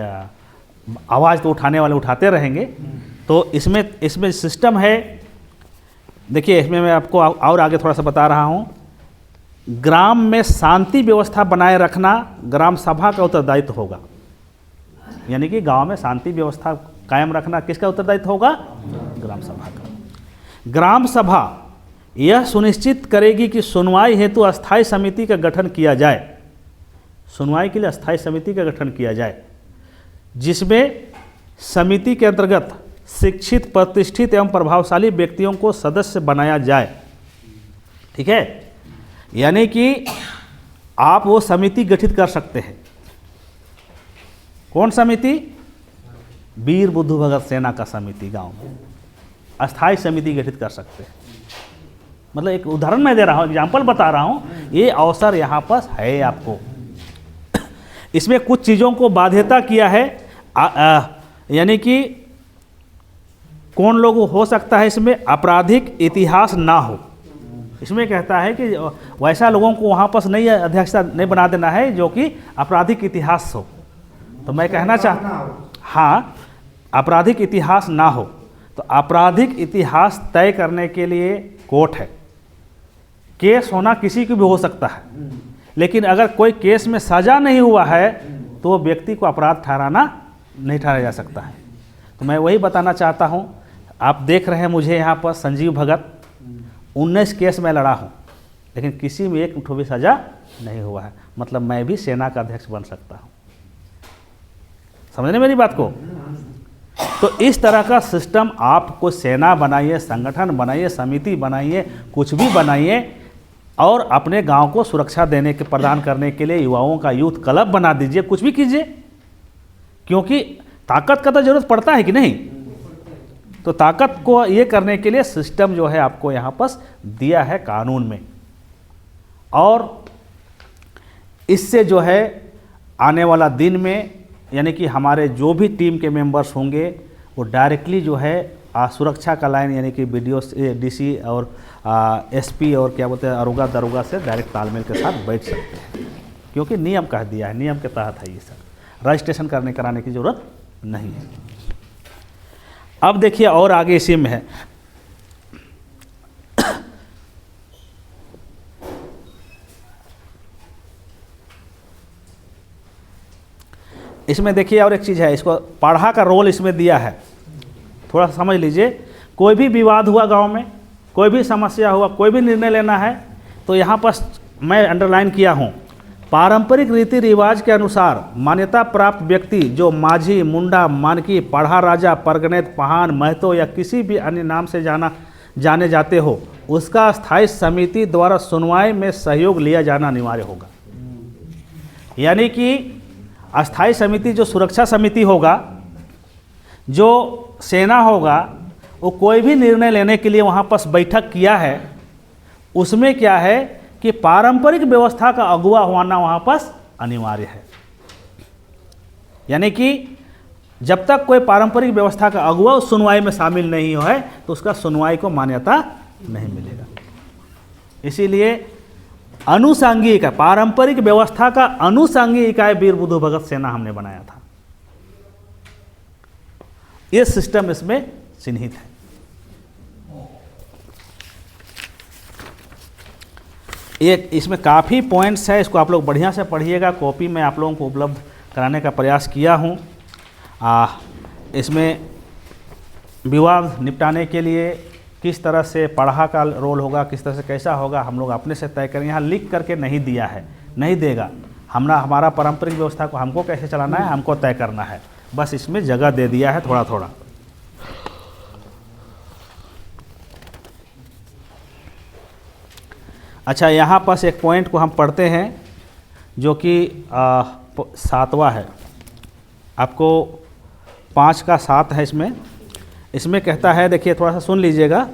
आवाज़ तो उठाने वाले उठाते रहेंगे। तो इसमें सिस्टम है। देखिए, इसमें मैं आपको और आगे थोड़ा सा बता रहा हूँ। ग्राम में शांति व्यवस्था बनाए रखना ग्राम सभा का उत्तरदायित्व होगा। यानी कि गांव में शांति व्यवस्था कायम रखना किसका उत्तरदायित्व होगा? ग्राम सभा का। ग्राम सभा यह सुनिश्चित करेगी कि सुनवाई हेतु अस्थायी समिति का गठन किया जाए। सुनवाई के लिए अस्थायी समिति का गठन किया जाए, जिसमें समिति के अंतर्गत शिक्षित, प्रतिष्ठित एवं प्रभावशाली व्यक्तियों को सदस्य बनाया जाए। ठीक है, यानी कि आप वो समिति गठित कर सकते हैं। कौन समिति? वीर बुद्धू भगत सेना का समिति गांव में अस्थायी समिति गठित कर सकते हैं। मतलब एक उदाहरण मैं दे रहा हूँ, एग्जाम्पल बता रहा हूँ। ये अवसर यहाँ पर है आपको। इसमें कुछ चीज़ों को बाध्यता किया है, यानी कि कौन लोग हो सकता है इसमें? आपराधिक इतिहास ना हो। इसमें कहता है कि वैसा लोगों को वहाँ पर नहीं, अध्यक्षता नहीं बना देना है जो कि आपराधिक इतिहास हो। तो मैं कहना हाँ, आपराधिक इतिहास ना हो। तो आपराधिक इतिहास तय करने के लिए कोर्ट है। केस होना किसी को भी हो सकता है, लेकिन अगर कोई केस में सजा नहीं हुआ है तो वो व्यक्ति को अपराध ठहराना नहीं ठहराया जा सकता है। तो मैं वही बताना चाहता हूँ। आप देख रहे हैं मुझे यहाँ पर संजीव भगत, 19 केस में लड़ा हूँ, लेकिन किसी में एक ठो भी सजा नहीं हुआ है। मतलब मैं भी सेना का अध्यक्ष बन सकता हूँ। समझने मेरी बात को? तो इस तरह का सिस्टम आपको सेना बनाइए, संगठन बनाइए, समिति बनाइए, कुछ भी बनाइए और अपने गांव को सुरक्षा देने के प्रदान करने के लिए युवाओं का यूथ क्लब बना दीजिए, कुछ भी कीजिए। क्योंकि ताकत का तो जरूरत पड़ता है कि नहीं। तो ताकत को ये करने के लिए सिस्टम जो है आपको यहाँ पर दिया है कानून में। और इससे जो है आने वाला दिन में, यानी कि हमारे जो भी टीम के मेंबर्स होंगे वो डायरेक्टली जो है सुरक्षा का लाइन, यानी कि BDO, DC और SP और क्या बोलते हैं अरोगा दरोगा से डायरेक्ट तालमेल के साथ बैठ सकते हैं। क्योंकि नियम कह दिया है, नियम के तहत है ये सब। रजिस्ट्रेशन कराने की ज़रूरत नहीं है। अब देखिए और आगे इसी में है। इसमें देखिए और एक चीज़ है, इसको पाढ़ा का रोल इसमें दिया है, थोड़ा समझ लीजिए। कोई भी विवाद हुआ गांव में, कोई भी समस्या हुआ, कोई भी निर्णय लेना है, तो यहाँ पर मैं अंडरलाइन किया हूँ, पारंपरिक रीति रिवाज के अनुसार मान्यता प्राप्त व्यक्ति जो माझी, मुंडा, मानकी, पाढ़ा राजा, परगनेत, पहान, महतो या किसी भी अन्य नाम से जाने जाते हो, उसका स्थायी समिति द्वारा सुनवाई में सहयोग लिया जाना अनिवार्य होगा। यानी कि अस्थाई समिति जो सुरक्षा समिति होगा, जो सेना होगा, वो कोई भी निर्णय लेने के लिए वहाँ पर बैठक किया है, उसमें क्या है कि पारंपरिक व्यवस्था का अगुवा होना वहाँ पर अनिवार्य है। यानी कि जब तक कोई पारंपरिक व्यवस्था का अगुवा उस सुनवाई में शामिल नहीं हो है तो उसका सुनवाई को मान्यता नहीं मिलेगा। इसीलिए अनुषांगी इकाई, पारंपरिक व्यवस्था का अनुषांगी इकाई वीर बुद्धू भगत सेना हमने बनाया था। ये सिस्टम इसमें चिन्हित है। एक इसमें काफ़ी पॉइंट्स है, इसको आप लोग बढ़िया से पढ़िएगा। कॉपी में आप लोगों को उपलब्ध कराने का प्रयास किया हूँ। इसमें विवाद निपटाने के लिए किस तरह से पढ़ा का रोल होगा, किस तरह से कैसा होगा, हम लोग अपने से तय करें। यहाँ लिख करके नहीं दिया है, नहीं देगा। हमारा पारंपरिक व्यवस्था को हमको कैसे चलाना है, हमको तय करना है। बस इसमें जगह दे दिया है थोड़ा थोड़ा। अच्छा, यहाँ पास एक पॉइंट को हम पढ़ते हैं जो कि 7वां है। आपको 5 का 7 है इसमें कहता है, देखिए थोड़ा सा सुन लीजिएगा।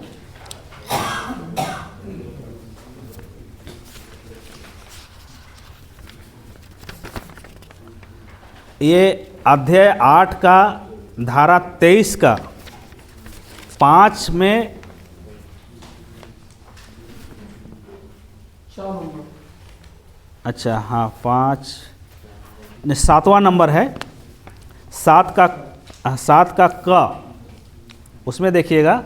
ये अध्याय 8 का धारा 23 का 5 में अच्छा हाँ 7वां नंबर है, 7 का क, उसमें देखिएगा।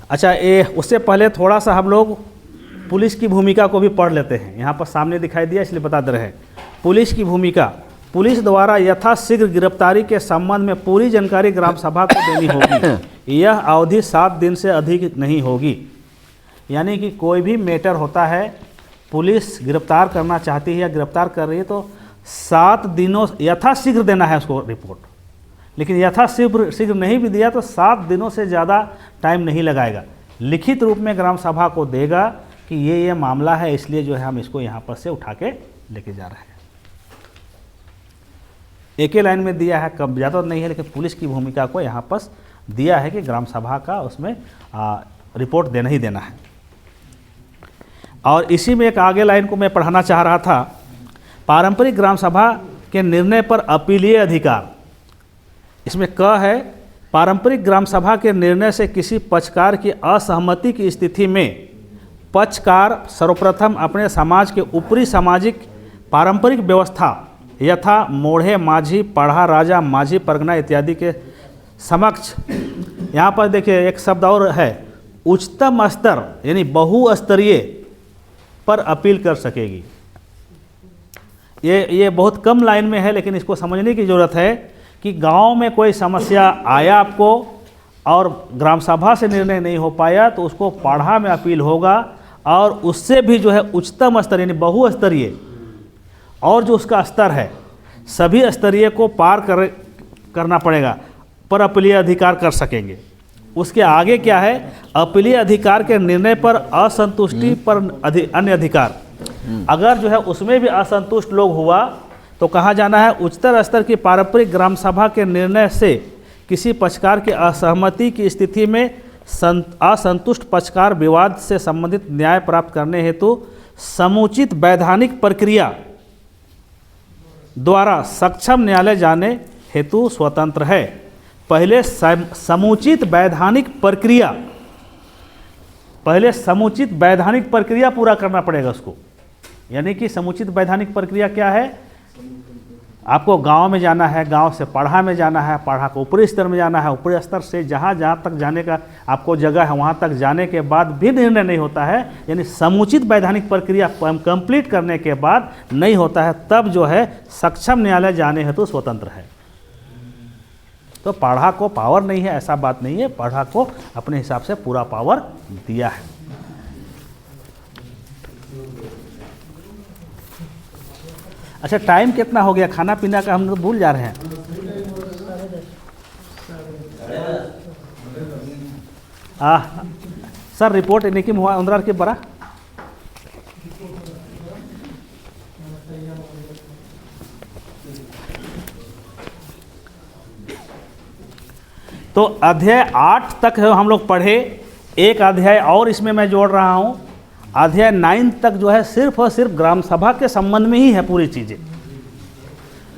अच्छा, ये उससे पहले थोड़ा सा हम लोग पुलिस की भूमिका को भी पढ़ लेते हैं। यहाँ पर सामने दिखाई दिया इसलिए बता दे रहे हैं। पुलिस की भूमिका, पुलिस द्वारा यथाशीघ्र गिरफ्तारी के संबंध में पूरी जानकारी ग्राम सभा को देनी होगी। यह अवधि 7 दिन से अधिक नहीं होगी। यानी कि कोई भी मैटर होता है, पुलिस गिरफ्तार करना चाहती है या गिरफ्तार कर रही है तो 7 दिनों यथाशीघ्र देना है उसको रिपोर्ट। लेकिन यथाशीघ्र नहीं भी दिया तो 7 दिनों से ज़्यादा टाइम नहीं लगाएगा। लिखित रूप में ग्राम सभा को देगा कि ये मामला है, इसलिए जो है हम इसको यहाँ पर से उठा के लेके जा रहे हैं। एक ही लाइन में दिया है, कब ज़्यादा नहीं है, लेकिन पुलिस की भूमिका को यहाँ पर दिया है कि ग्राम सभा का उसमें रिपोर्ट देना ही देना है। और इसी में एक आगे लाइन को मैं पढ़ाना चाह रहा था। पारंपरिक ग्राम सभा के निर्णय पर अपीलीय अधिकार, इसमें क है, पारंपरिक ग्राम सभा के निर्णय से किसी पक्षकार की असहमति की स्थिति में पक्षकार सर्वप्रथम अपने समाज के ऊपरी सामाजिक पारंपरिक व्यवस्था यथा मोढ़े माझी, पढ़ा राजा, माझी परगना इत्यादि के समक्ष, यहाँ पर देखिए एक शब्द और है, उच्चतम स्तर यानी बहुस्तरीय पर अपील कर सकेगी। ये बहुत कम लाइन में है, लेकिन इसको समझने की ज़रूरत है कि गांव में कोई समस्या आया आपको और ग्राम सभा से निर्णय नहीं हो पाया तो उसको पढ़ा में अपील होगा, और उससे भी जो है उच्चतम स्तर यानी बहुस्तरीय और जो उसका स्तर है सभी स्तरीय को पार करना पड़ेगा पर अपीलीय अधिकार कर सकेंगे। उसके आगे क्या है, अपीलीय अधिकार के निर्णय पर असंतुष्टि पर अन्य अधिकार, अगर जो है उसमें भी असंतुष्ट लोग हुआ तो कहाँ जाना है, उच्चतर स्तर की पारंपरिक ग्राम सभा के निर्णय से किसी पक्षकार की असहमति की स्थिति में असंतुष्ट पक्षकार विवाद से संबंधित न्याय प्राप्त करने हेतु समुचित वैधानिक प्रक्रिया द्वारा सक्षम न्यायालय जाने हेतु स्वतंत्र है। पहले समुचित वैधानिक प्रक्रिया पूरा करना पड़ेगा उसको। यानी कि समुचित वैधानिक प्रक्रिया क्या है, आपको गांव में जाना है, गांव से पढ़ा में जाना है, पढ़ा को ऊपरी स्तर में जाना है, ऊपरी स्तर से जहां तक जाने का आपको जगह है वहां तक जाने के बाद भी निर्णय नहीं होता है, यानी समुचित वैधानिक प्रक्रिया कंप्लीट करने के बाद नहीं होता है, तब जो है सक्षम न्यायालय जाने हेतु स्वतंत्र है। तो पढ़ा को पावर नहीं है ऐसा बात नहीं है, पढ़ा को अपने हिसाब से पूरा पावर दिया है। अच्छा, टाइम कितना हो गया, खाना पीना का हम लोग भूल जा रहे हैं। सर रिपोर्ट इनकी हुआ अंदर के बड़ा तो अध्याय 8 तक हम लोग पढ़े, एक अध्याय और इसमें मैं जोड़ रहा हूँ, अध्याय 9 तक जो है सिर्फ और सिर्फ ग्राम सभा के संबंध में ही है पूरी चीज़ें।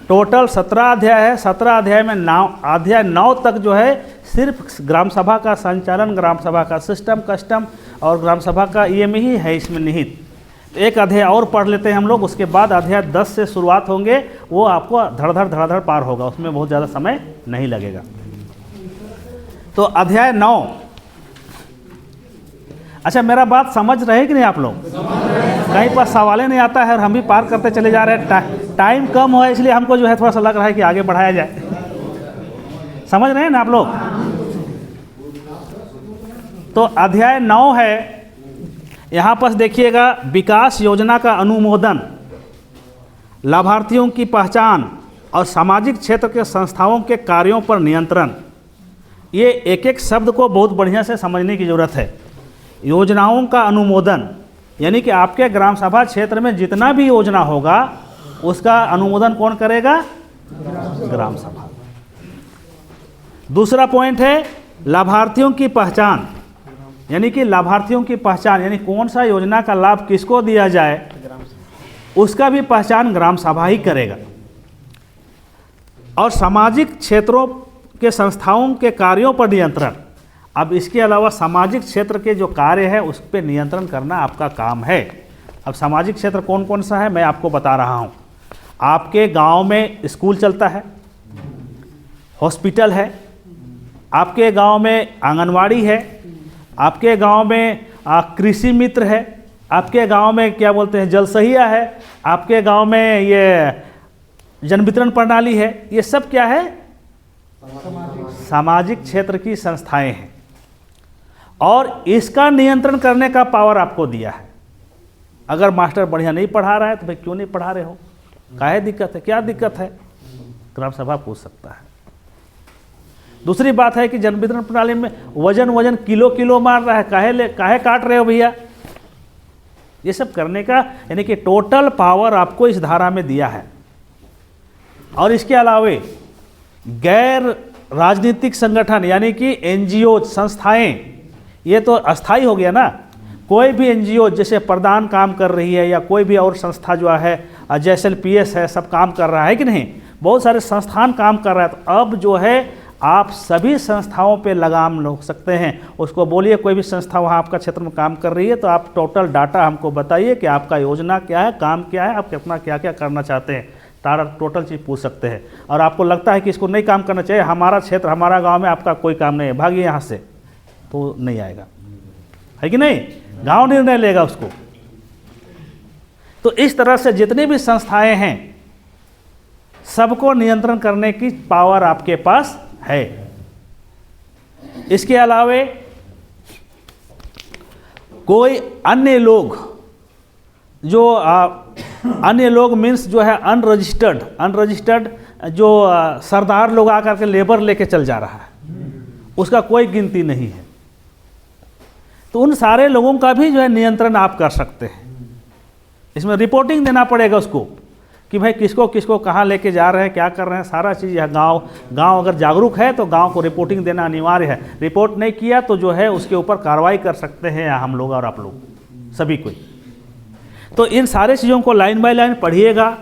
टोटल 17 अध्याय है, 17 अध्याय में अध्याय 9 तक जो है सिर्फ ग्राम सभा का संचालन, ग्राम सभा का सिस्टम कस्टम और ग्राम सभा का ये में ही है इसमें निहित। एक अध्याय और पढ़ लेते हैं हम लोग, उसके बाद अध्याय 10 से शुरुआत होंगे, वो आपको धड़धड़ पार होगा, उसमें बहुत ज़्यादा समय नहीं लगेगा। तो अध्याय 9, अच्छा मेरा बात समझ रहे कि नहीं आप लोग? कहीं पर सवाल नहीं आता है और हम भी पार करते चले जा रहे हैं, टाइम कम हो इसलिए हमको जो है थोड़ा सा लग रहा है कि आगे बढ़ाया जाए। समझ रहे हैं ना आप लोग? तो अध्याय 9 है, यहाँ पर देखिएगा, विकास योजना का अनुमोदन, लाभार्थियों की पहचान और सामाजिक क्षेत्र के संस्थाओं के कार्यों पर नियंत्रण। ये एक एक शब्द को बहुत बढ़िया से समझने की ज़रूरत है। योजनाओं का अनुमोदन यानी कि आपके ग्राम सभा क्षेत्र में जितना भी योजना होगा उसका अनुमोदन कौन करेगा? ग्राम सभा। दूसरा पॉइंट है लाभार्थियों की पहचान, यानी कि लाभार्थियों की पहचान यानी कौन सा योजना का लाभ किसको दिया जाए उसका भी पहचान ग्राम सभा ही करेगा। और सामाजिक क्षेत्रों के संस्थाओं के कार्यों पर नियंत्रण। अब इसके अलावा सामाजिक क्षेत्र के जो कार्य है उस पर नियंत्रण करना आपका काम है। अब सामाजिक क्षेत्र कौन कौन सा है मैं आपको बता रहा हूँ। आपके गांव में स्कूल चलता है, हॉस्पिटल है, आपके गांव में आंगनवाड़ी है, आपके गांव में कृषि मित्र है, आपके गांव में क्या बोलते हैं जलसहिया है, आपके गांव में ये जन वितरण प्रणाली है। ये सब क्या है? सामाजिक क्षेत्र की संस्थाएं हैं और इसका नियंत्रण करने का पावर आपको दिया है। अगर मास्टर बढ़िया नहीं पढ़ा रहा है तो भाई क्यों नहीं पढ़ा रहे हो, काहे दिक्कत है, क्या दिक्कत है, ग्राम सभा पूछ सकता है। दूसरी बात है कि जन वितरण प्रणाली में वजन किलो मार रहा है, काहे काट रहे हो भैया, ये सब करने का यानी कि टोटल पावर आपको इस धारा में दिया है। और इसके अलावे गैर राजनीतिक संगठन यानी कि एनजीओ संस्थाएं, ये तो अस्थाई हो गया ना। कोई भी एनजीओ जैसे प्रधान काम कर रही है या कोई भी और संस्था जो है जैसे पीएस है सब काम कर रहा है कि नहीं, बहुत सारे संस्थान काम कर रहा है। तो अब जो है आप सभी संस्थाओं पे लगाम लगा सकते हैं। उसको बोलिए कोई भी संस्था वहाँ आपका क्षेत्र में काम कर रही है तो आप टोटल डाटा हमको बताइए कि आपका योजना क्या है, काम क्या है, आप कितना क्या क्या करना चाहते हैं, सारा टोटल चीज़ पूछ सकते हैं। और आपको लगता है कि इसको नहीं काम करना चाहिए, हमारा क्षेत्र हमारा गांव में आपका कोई काम नहीं है, भागिए यहाँ से, तो नहीं आएगा, है कि नहीं? गांव निर्णय लेगा उसको। तो इस तरह से जितनी भी संस्थाएं हैं सबको नियंत्रण करने की पावर आपके पास है। इसके अलावे कोई अन्य लोग जो अन्य लोग मीन्स जो है अनरजिस्टर्ड जो सरदार लोग आकर के लेबर लेके चल जा रहा है, उसका कोई गिनती नहीं है। तो उन सारे लोगों का भी जो है नियंत्रण आप कर सकते हैं। इसमें रिपोर्टिंग देना पड़ेगा उसको कि भाई किसको किसको कहाँ लेके जा रहे हैं, क्या कर रहे हैं, सारा चीज़। यह गांव अगर जागरूक है तो गांव को रिपोर्टिंग देना अनिवार्य है। रिपोर्ट नहीं किया तो जो है उसके ऊपर कार्रवाई कर सकते हैं हम लोग और आप लोग सभी कोई। तो इन सारे चीज़ों को लाइन बाय लाइन पढ़िएगा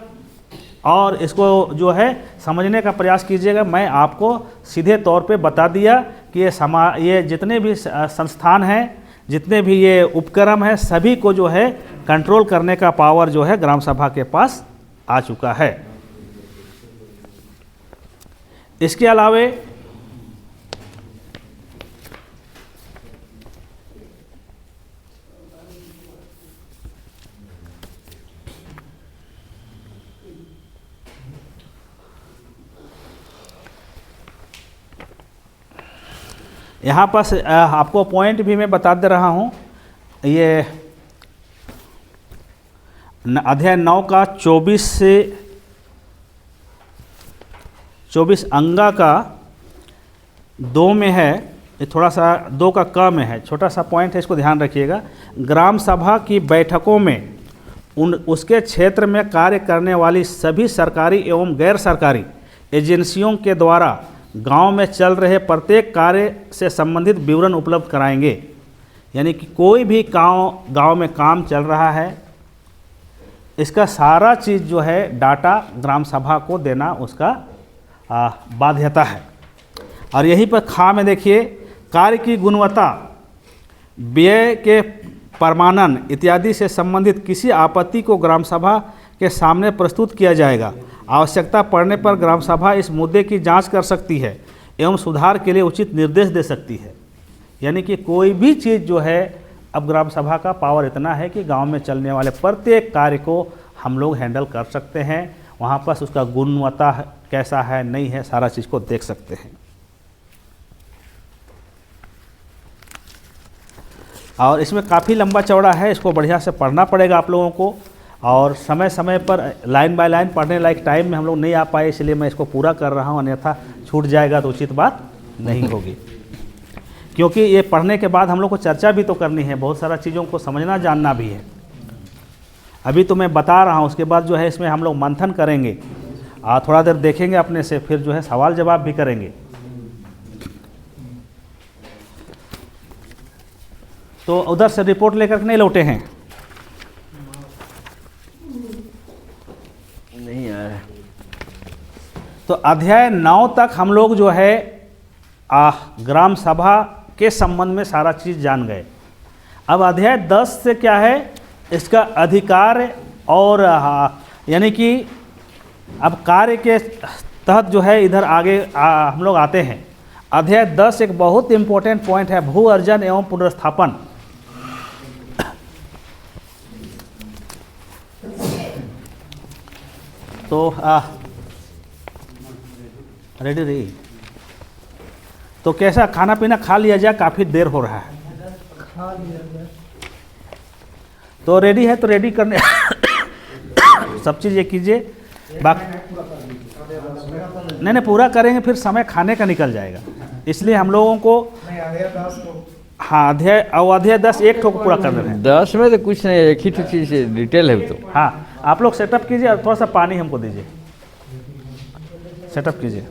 और इसको जो है समझने का प्रयास कीजिएगा। मैं आपको सीधे तौर पे बता दिया कि ये जितने भी संस्थान हैं, जितने भी ये उपक्रम हैं, सभी को जो है कंट्रोल करने का पावर जो है ग्राम सभा के पास आ चुका है। इसके अलावे यहाँ पर आपको पॉइंट भी मैं बता दे रहा हूँ। ये अध्याय 9 का 24 से 24 अंगा का 2 में है, ये थोड़ा सा 2 का क में है, छोटा सा पॉइंट है, इसको ध्यान रखिएगा। ग्राम सभा की बैठकों में उसके क्षेत्र में कार्य करने वाली सभी सरकारी एवं गैर सरकारी एजेंसियों के द्वारा गांव में चल रहे प्रत्येक कार्य से संबंधित विवरण उपलब्ध कराएंगे। यानी कि कोई भी गांव में काम चल रहा है, इसका सारा चीज़ जो है डाटा ग्राम सभा को देना उसका बाध्यता है। और यहीं पर खा में देखिए, कार्य की गुणवत्ता, व्यय के प्रमाणन इत्यादि से संबंधित किसी आपत्ति को ग्राम सभा के सामने प्रस्तुत किया जाएगा। आवश्यकता पड़ने पर ग्राम सभा इस मुद्दे की जांच कर सकती है एवं सुधार के लिए उचित निर्देश दे सकती है। यानी कि कोई भी चीज़ जो है, अब ग्राम सभा का पावर इतना है कि गांव में चलने वाले प्रत्येक कार्य को हम लोग हैंडल कर सकते हैं। वहाँ पर उसका गुणवत्ता कैसा है, नहीं है, सारा चीज़ को देख सकते हैं। और इसमें काफ़ी लंबा चौड़ा है, इसको बढ़िया से पढ़ना पड़ेगा आप लोगों को। और समय समय पर लाइन बाय लाइन पढ़ने लायक टाइम में हम लोग नहीं आ पाए, इसलिए मैं इसको पूरा कर रहा हूँ, अन्यथा छूट जाएगा तो उचित बात नहीं होगी। क्योंकि ये पढ़ने के बाद हम लोग को चर्चा भी तो करनी है, बहुत सारा चीज़ों को समझना जानना भी है। अभी तो मैं बता रहा हूँ, उसके बाद जो है इसमें हम लोग मंथन करेंगे और थोड़ा देर देखेंगे अपने से, फिर जो है सवाल जवाब भी करेंगे। तो उधर से रिपोर्ट लेकर के नहीं लौटे हैं? नहीं आ रहा। तो अध्याय 9 तक हम लोग जो है ग्राम सभा के संबंध में सारा चीज़ जान गए। अब अध्याय 10 से क्या है, इसका अधिकार और यानी कि अब कार्य के तहत जो है इधर आगे हम लोग आते हैं। अध्याय 10 एक बहुत इम्पोर्टेंट पॉइंट है, भू अर्जन एवं पुनर्स्थापन। तो रेडी रही तो कैसा खाना पीना खा लिया जाए, काफ़ी देर हो रहा है। खा लिया जाए। तो रेडी है तो रेडी करने सब चीज़ ये कीजिए। बाकी नहीं पूरा करेंगे, फिर समय खाने का निकल जाएगा, इसलिए हम लोगों को हाँ अध्याय 10 एक ठोक पूरा कर रहे हैं। 10 में तो कुछ नहीं, एक ही तो चीज़ डिटेल है तो। हाँ, आप लोग सेटअप कीजिए और थोड़ा सा पानी हमको दीजिए, सेटअप कीजिए।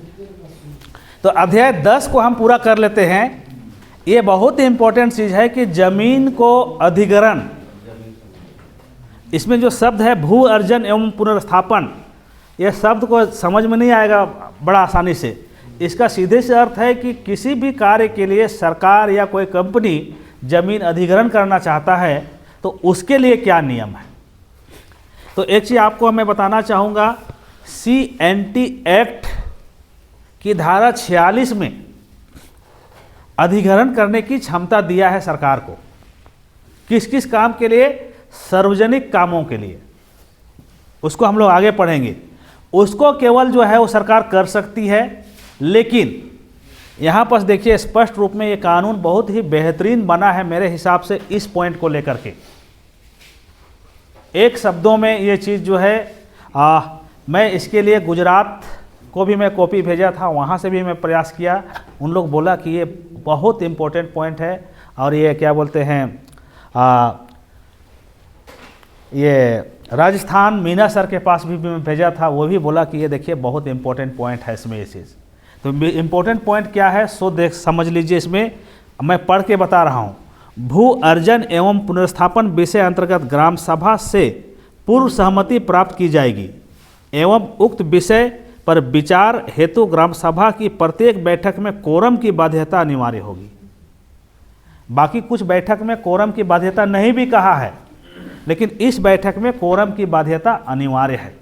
तो अध्याय 10 को हम पूरा कर लेते हैं। ये बहुत ही इम्पोर्टेंट चीज़ है कि जमीन को अधिग्रहण, इसमें जो शब्द है भू अर्जन एवं पुनर्स्थापन, यह शब्द को समझ में नहीं आएगा बड़ा आसानी से। इसका सीधे से अर्थ है कि किसी भी कार्य के लिए सरकार या कोई कंपनी जमीन अधिग्रहण करना चाहता है तो उसके लिए क्या नियम है। तो एक चीज़ आपको मैं बताना चाहूँगा, CNT एक्ट की धारा 46 में अधिग्रहण करने की क्षमता दिया है सरकार को। किस किस काम के लिए? सार्वजनिक कामों के लिए। उसको हम लोग आगे पढ़ेंगे। उसको केवल जो है वो सरकार कर सकती है, लेकिन यहाँ पर देखिए स्पष्ट रूप में ये कानून बहुत ही बेहतरीन बना है मेरे हिसाब से इस पॉइंट को लेकर के। एक शब्दों में ये चीज़ जो है मैं इसके लिए गुजरात को भी मैं कॉपी भेजा था, वहाँ से भी मैं प्रयास किया। उन लोग बोला कि ये बहुत इम्पोर्टेंट पॉइंट है, और ये क्या बोलते हैं ये राजस्थान मीना सर के पास भी मैं भेजा था, वो भी बोला कि ये देखिए बहुत इम्पोर्टेंट पॉइंट है इसमें ये चीज़। तो इम्पोर्टेंट पॉइंट क्या है सो समझ लीजिए। इसमें मैं पढ़ के बता रहा हूँ। भू अर्जन एवं पुनर्स्थापन विषय अंतर्गत ग्राम सभा से पूर्व सहमति प्राप्त की जाएगी एवं उक्त विषय पर विचार हेतु ग्राम सभा की प्रत्येक बैठक में कोरम की बाध्यता अनिवार्य होगी। बाकी कुछ बैठक में कोरम की बाध्यता नहीं भी कहा है, लेकिन इस बैठक में कोरम की बाध्यता अनिवार्य है।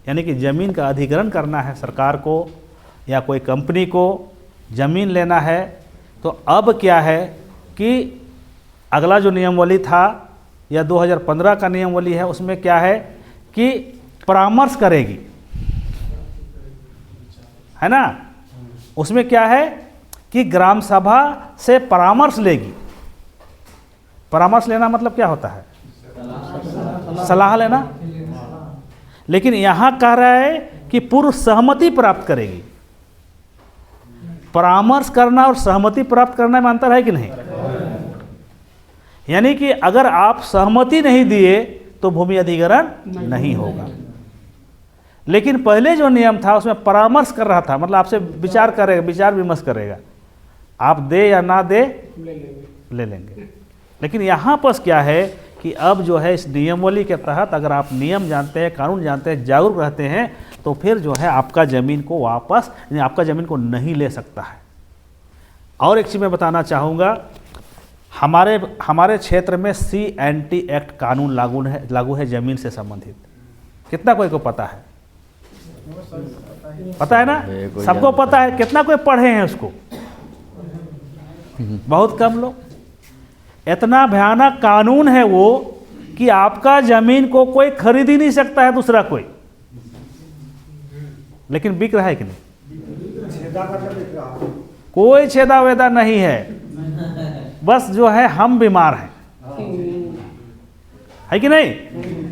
यानी कि ज़मीन का अधिग्रहण करना है सरकार को या कोई कंपनी को ज़मीन लेना है, तो अब क्या है कि अगला जो नियमावली था या 2015 का नियमावली है, उसमें क्या है कि परामर्श करेगी, है ना। उसमें क्या है कि ग्राम सभा से परामर्श लेगी। परामर्श लेना मतलब क्या होता है? सलाह लेना। लेकिन यहाँ कह रहा है कि पूर्व सहमति प्राप्त करेगी। परामर्श करना और सहमति प्राप्त करना में अंतर है कि नहीं? यानी कि अगर आप सहमति नहीं दिए तो भूमि अधिग्रहण नहीं होगा। लेकिन पहले जो नियम था उसमें परामर्श कर रहा था, मतलब आपसे विचार करेगा, विचार विमर्श करेगा, आप दे या ना दे ले लेंगे। लेकिन यहाँ पर क्या है कि अब जो है इस नियमावली के तहत अगर आप नियम जानते हैं, कानून जानते हैं, जागरूक रहते हैं, तो फिर जो है आपका ज़मीन को वापस, यानी आपका ज़मीन को नहीं ले सकता है। और एक चीज़ मैं बताना चाहूँगा, हमारे क्षेत्र में CNT एक्ट कानून लागू है ज़मीन से संबंधित। कितना कोई को पता है? पता है ना? सबको पता है। कितना कोई पढ़े हैं उसको? बहुत कम लोग। इतना भयानक कानून है वो कि आपका ज़मीन को कोई खरीद ही नहीं सकता है दूसरा कोई, लेकिन बिक रहा है कि नहीं? कोई छेदा वेदा नहीं है, बस जो है हम बीमार हैं, है कि नहीं?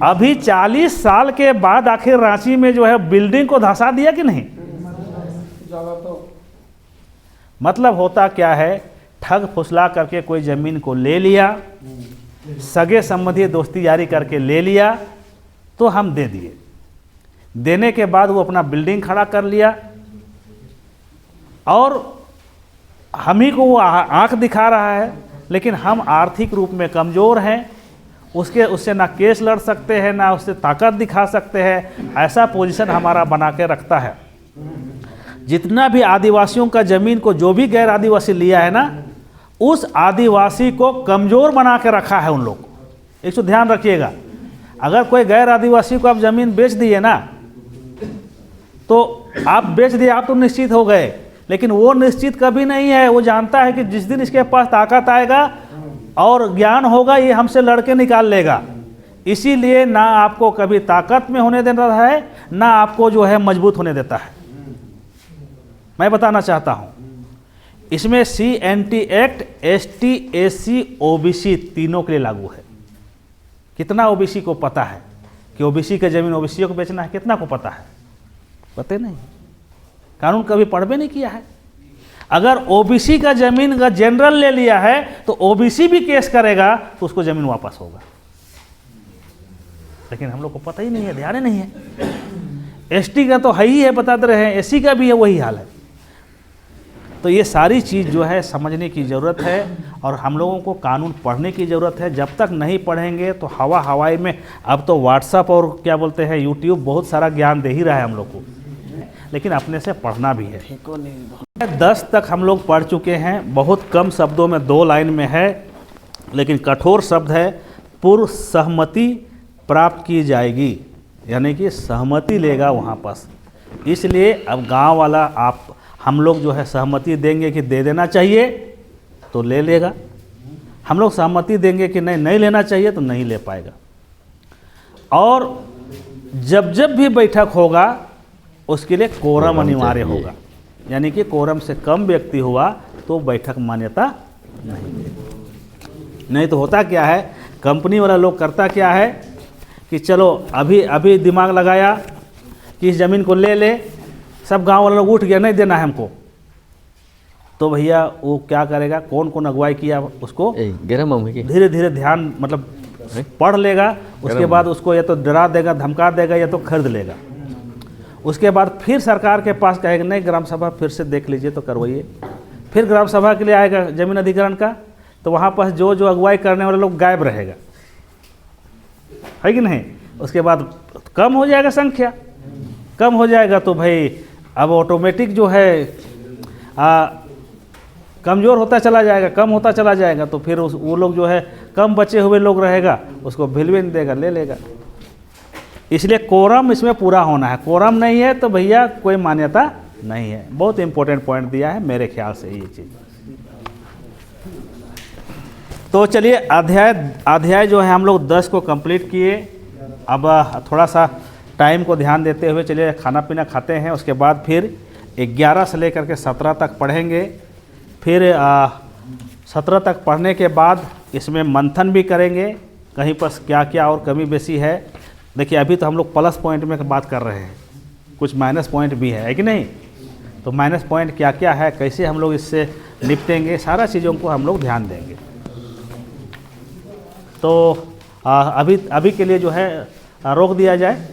अभी 40 साल के बाद आखिर रांची में जो है बिल्डिंग को धंसा दिया कि नहीं? मतलब होता क्या है, ठग फुसला करके कोई ज़मीन को ले लिया, सगे संबंधी दोस्ती यारी करके ले लिया, तो हम दे दिए। देने के बाद वो अपना बिल्डिंग खड़ा कर लिया और हम ही को वो आंख दिखा रहा है, लेकिन हम आर्थिक रूप में कमज़ोर हैं, उससे ना केस लड़ सकते हैं, ना उससे ताकत दिखा सकते हैं। ऐसा पोजीशन हमारा बना के रखता है। जितना भी आदिवासियों का ज़मीन को जो भी गैर आदिवासी लिया है ना, उस आदिवासी को कमज़ोर बना के रखा है उन लोग को। एक तो ध्यान रखिएगा, अगर कोई गैर आदिवासी को आप ज़मीन बेच दिए ना, तो आप बेच दिए, आप तो निश्चित हो गए, लेकिन वो निश्चित कभी नहीं है। वो जानता है कि जिस दिन इसके पास ताकत आएगा और ज्ञान होगा, ये हमसे लड़के निकाल लेगा। इसीलिए ना आपको कभी ताकत में होने देता है, ना आपको जो है मजबूत होने देता है। मैं बताना चाहता हूँ, इसमें CNT act ST SC OBC तीनों के लिए लागू है। कितना OBC को पता है कि OBC का ज़मीन OBC को बेचना है? कितना को पता है? पता नहीं, कानून कभी पढ़ भी नहीं किया है। अगर OBC का ज़मीन का जनरल ले लिया है तो OBC भी केस करेगा तो उसको ज़मीन वापस होगा, लेकिन हम लोग को पता ही नहीं है, ध्यान ही नहीं है। ST का तो है ही है, बताते रहे हैं, SC का भी है, वही हाल है। तो ये सारी चीज़ जो है समझने की ज़रूरत है और हम लोगों को कानून पढ़ने की ज़रूरत है। जब तक नहीं पढ़ेंगे तो हवाई में, अब तो व्हाट्सअप और क्या बोलते हैं YouTube बहुत सारा ज्ञान दे ही रहा है हम लोग को, लेकिन अपने से पढ़ना भी है। 10 तक हम लोग पढ़ चुके हैं। बहुत कम शब्दों में 2 लाइन में है, लेकिन कठोर शब्द है। पूर्व सहमति प्राप्त की जाएगी, यानी कि सहमति लेगा वहाँ पास। इसलिए अब गांव वाला हम लोग जो है सहमति देंगे कि दे देना चाहिए तो ले लेगा, हम लोग सहमति देंगे कि नहीं लेना चाहिए तो नहीं ले पाएगा। और जब भी बैठक होगा उसके लिए कोरम अनिवार्य होगा, यानी कि कोरम से कम व्यक्ति हुआ तो बैठक मान्यता नहीं देगी। नहीं तो होता क्या है, कंपनी वाला लोग करता क्या है कि चलो अभी दिमाग लगाया कि इस ज़मीन को ले, सब गांव वाले लोग उठ गया नहीं देना है हमको, तो भैया वो क्या करेगा, कौन अगुवाई किया उसको धीरे धीरे ध्यान मतलब पढ़ लेगा। उसके बाद उसको या तो डरा देगा, धमका देगा, या तो खरीद लेगा। उसके बाद फिर सरकार के पास कहेगा नहीं ग्राम सभा फिर से देख लीजिए तो करवाइए। फिर ग्राम सभा के लिए आएगा जमीन अधिग्रहण का, तो वहाँ पर जो अगुवाई करने वाले लोग गायब रहेगा, है कि नहीं। उसके बाद कम हो जाएगा, संख्या कम हो जाएगा, तो भाई अब ऑटोमेटिक जो है कमज़ोर होता चला जाएगा, कम होता चला जाएगा। तो फिर वो लोग जो है कम बचे हुए लोग रहेगा, उसको वैल्यू नहीं देगा, ले लेगा। इसलिए कोरम इसमें पूरा होना है। कोरम नहीं है तो भैया कोई मान्यता नहीं है। बहुत इंपॉर्टेंट पॉइंट दिया है मेरे ख्याल से ये चीज़। तो चलिए अध्याय जो है हम लोग 10 को कंप्लीट किए। अब थोड़ा सा टाइम को ध्यान देते हुए चलिए खाना पीना खाते हैं। उसके बाद फिर 11 से लेकर के 17 तक पढ़ेंगे। फिर 17 तक पढ़ने के बाद इसमें मंथन भी करेंगे, कहीं पर क्या क्या और कमी बेसी है। देखिए अभी तो हम लोग प्लस पॉइंट में बात कर रहे हैं, कुछ माइनस पॉइंट भी है कि नहीं। तो माइनस पॉइंट क्या क्या है, कैसे हम लोग इससे निपटेंगे, सारा चीज़ों को हम लोग ध्यान देंगे। तो अभी के लिए जो है रोक दिया जाए।